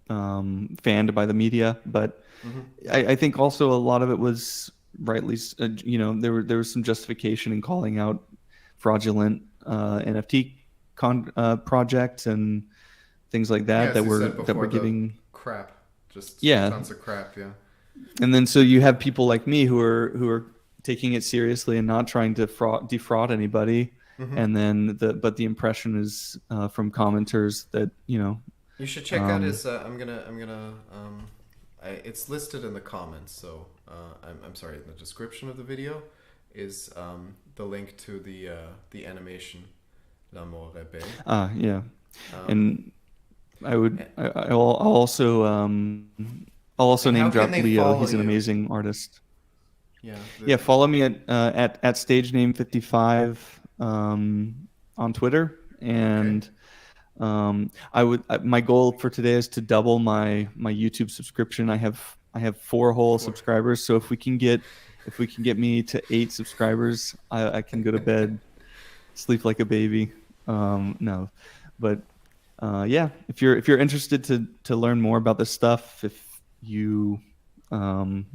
fanned by the media, but Hmm. I think also a lot of it was rightly, there was some justification in calling out fraudulent NFT projects and things like Yeah, that as you said that were before, the giving. crap, just Yeah, tons of crap. Yeah. and then so you have people like me who are taking it seriously and not trying to defraud anybody, Hmm. and then the impression is from commenters that You should check out um, his. I'm gonna. it's listed in the comments. So I'm sorry, in the description of the video is the link to the animation L'amour, rebelle. Yeah. And I'll also name drop Leo. He's an amazing artist. Yeah, follow me at stage name 55 on Twitter, and my goal for today is to double my YouTube subscription. I have 4 whole subscribers, so if we can get me to 8 subscribers, I can go to bed, sleep like a baby. No, but yeah, if you're interested to learn more about this stuff, if you want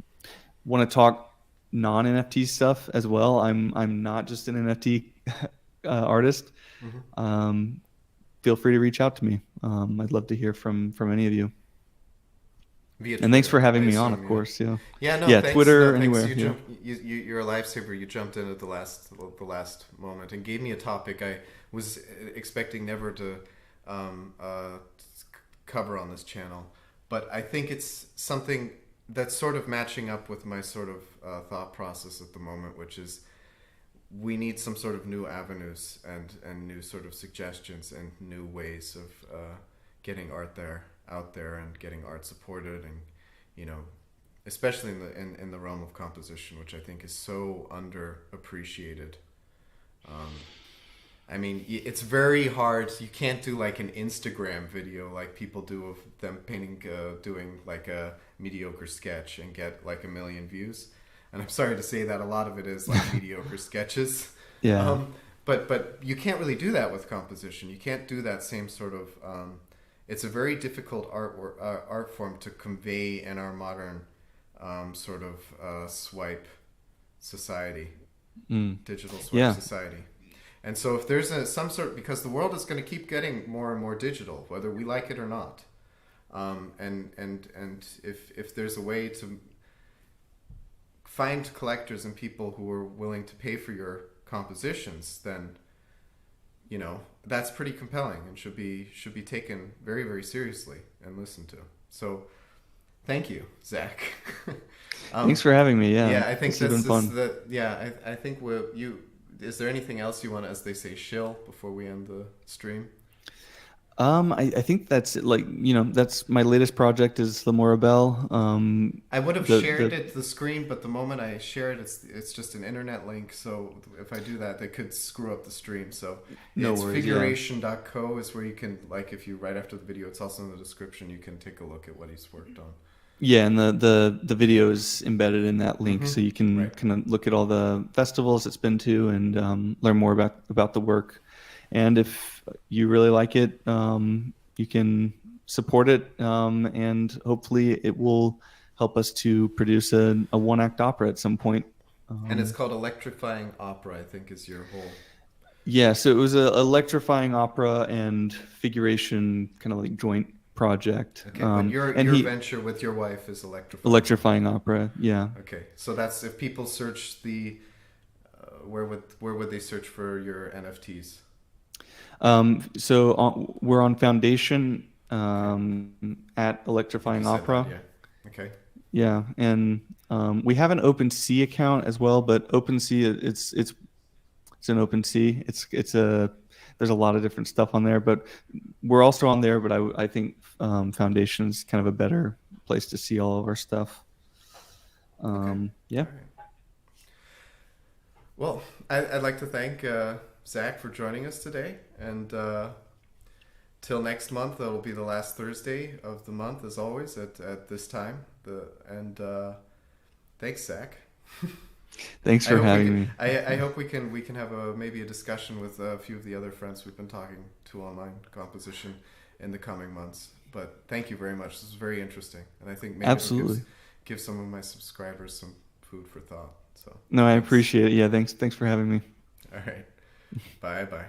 to talk non-NFT stuff as well, I'm not just an NFT artist. Feel free to reach out to me. I'd love to hear from any of you. And thanks for having me on, of course. Yeah. Yeah. No. Yeah. Thanks, Twitter, thanks. anywhere. You're a lifesaver. You jumped in at the last moment and gave me a topic I was expecting never to cover on this channel, but I think it's something that's sort of matching up with my sort of thought process at the moment, which is we need some sort of new avenues and new sort of suggestions and new ways of getting art out there and getting art supported, and especially in the realm of composition, which I think is so underappreciated. I mean, it's very hard. You can't do like an Instagram video like people do of them painting, doing like a mediocre sketch and get like 1 million views. And I'm sorry to say that a lot of it is like mediocre sketches. Yeah. But you can't really do that with composition. You can't do that same sort of. It's a very difficult art form to convey in our modern sort of swipe society, digital swipe society. And so if there's some sort, because the world is going to keep getting more and more digital, whether we like it or not, and if there's a way to find collectors and people who are willing to pay for your compositions, then that's pretty compelling and should be taken very, very seriously and listened to. So thank you, Zach. Thanks for having me. Yeah, I think that's been fun. I think is there anything else you want to, as they say, shill before we end the stream? I think that's it. Like, that's my latest project is the rebelle. I would have shared the screen, but the moment I share it, it's just an internet link. So if I do that, they could screw up the stream. So it's figuration.co is where you can, like, if you right after the video, it's also in the description. You can take a look at what he's worked on. Yeah, and the video is embedded in that link, so you can kind of look at all the festivals it's been to and learn more about the work. And if you really like it, you can support it, and hopefully it will help us to produce a one-act opera at some point. And it's called Electrifying Opera, I think, is your whole... Yeah, so it was an electrifying opera and figuration kind of like joint project. Okay, but your venture with your wife is Electrifying Opera, yeah. Okay, so that's, if people search the... where would they search for your NFTs? So we're on Foundation at Electrifying Opera. Yeah. Okay. Yeah, and we have an OpenSea account as well, but OpenSea it's an OpenSea. There's a lot of different stuff on there, but we're also on there. But I think Foundation is kind of a better place to see all of our stuff. Yeah. Right. Well, I'd like to thank Zach for joining us today, and till next month, that will be the last Thursday of the month, as always at this time. Thanks, Zach. Thanks for having me. I hope we can have maybe a discussion with a few of the other friends we've been talking to online composition in the coming months. But thank you very much. This is very interesting, and I think maybe absolutely give some of my subscribers some food for thought. So no, I appreciate it. Yeah, thanks for having me. All right. Bye.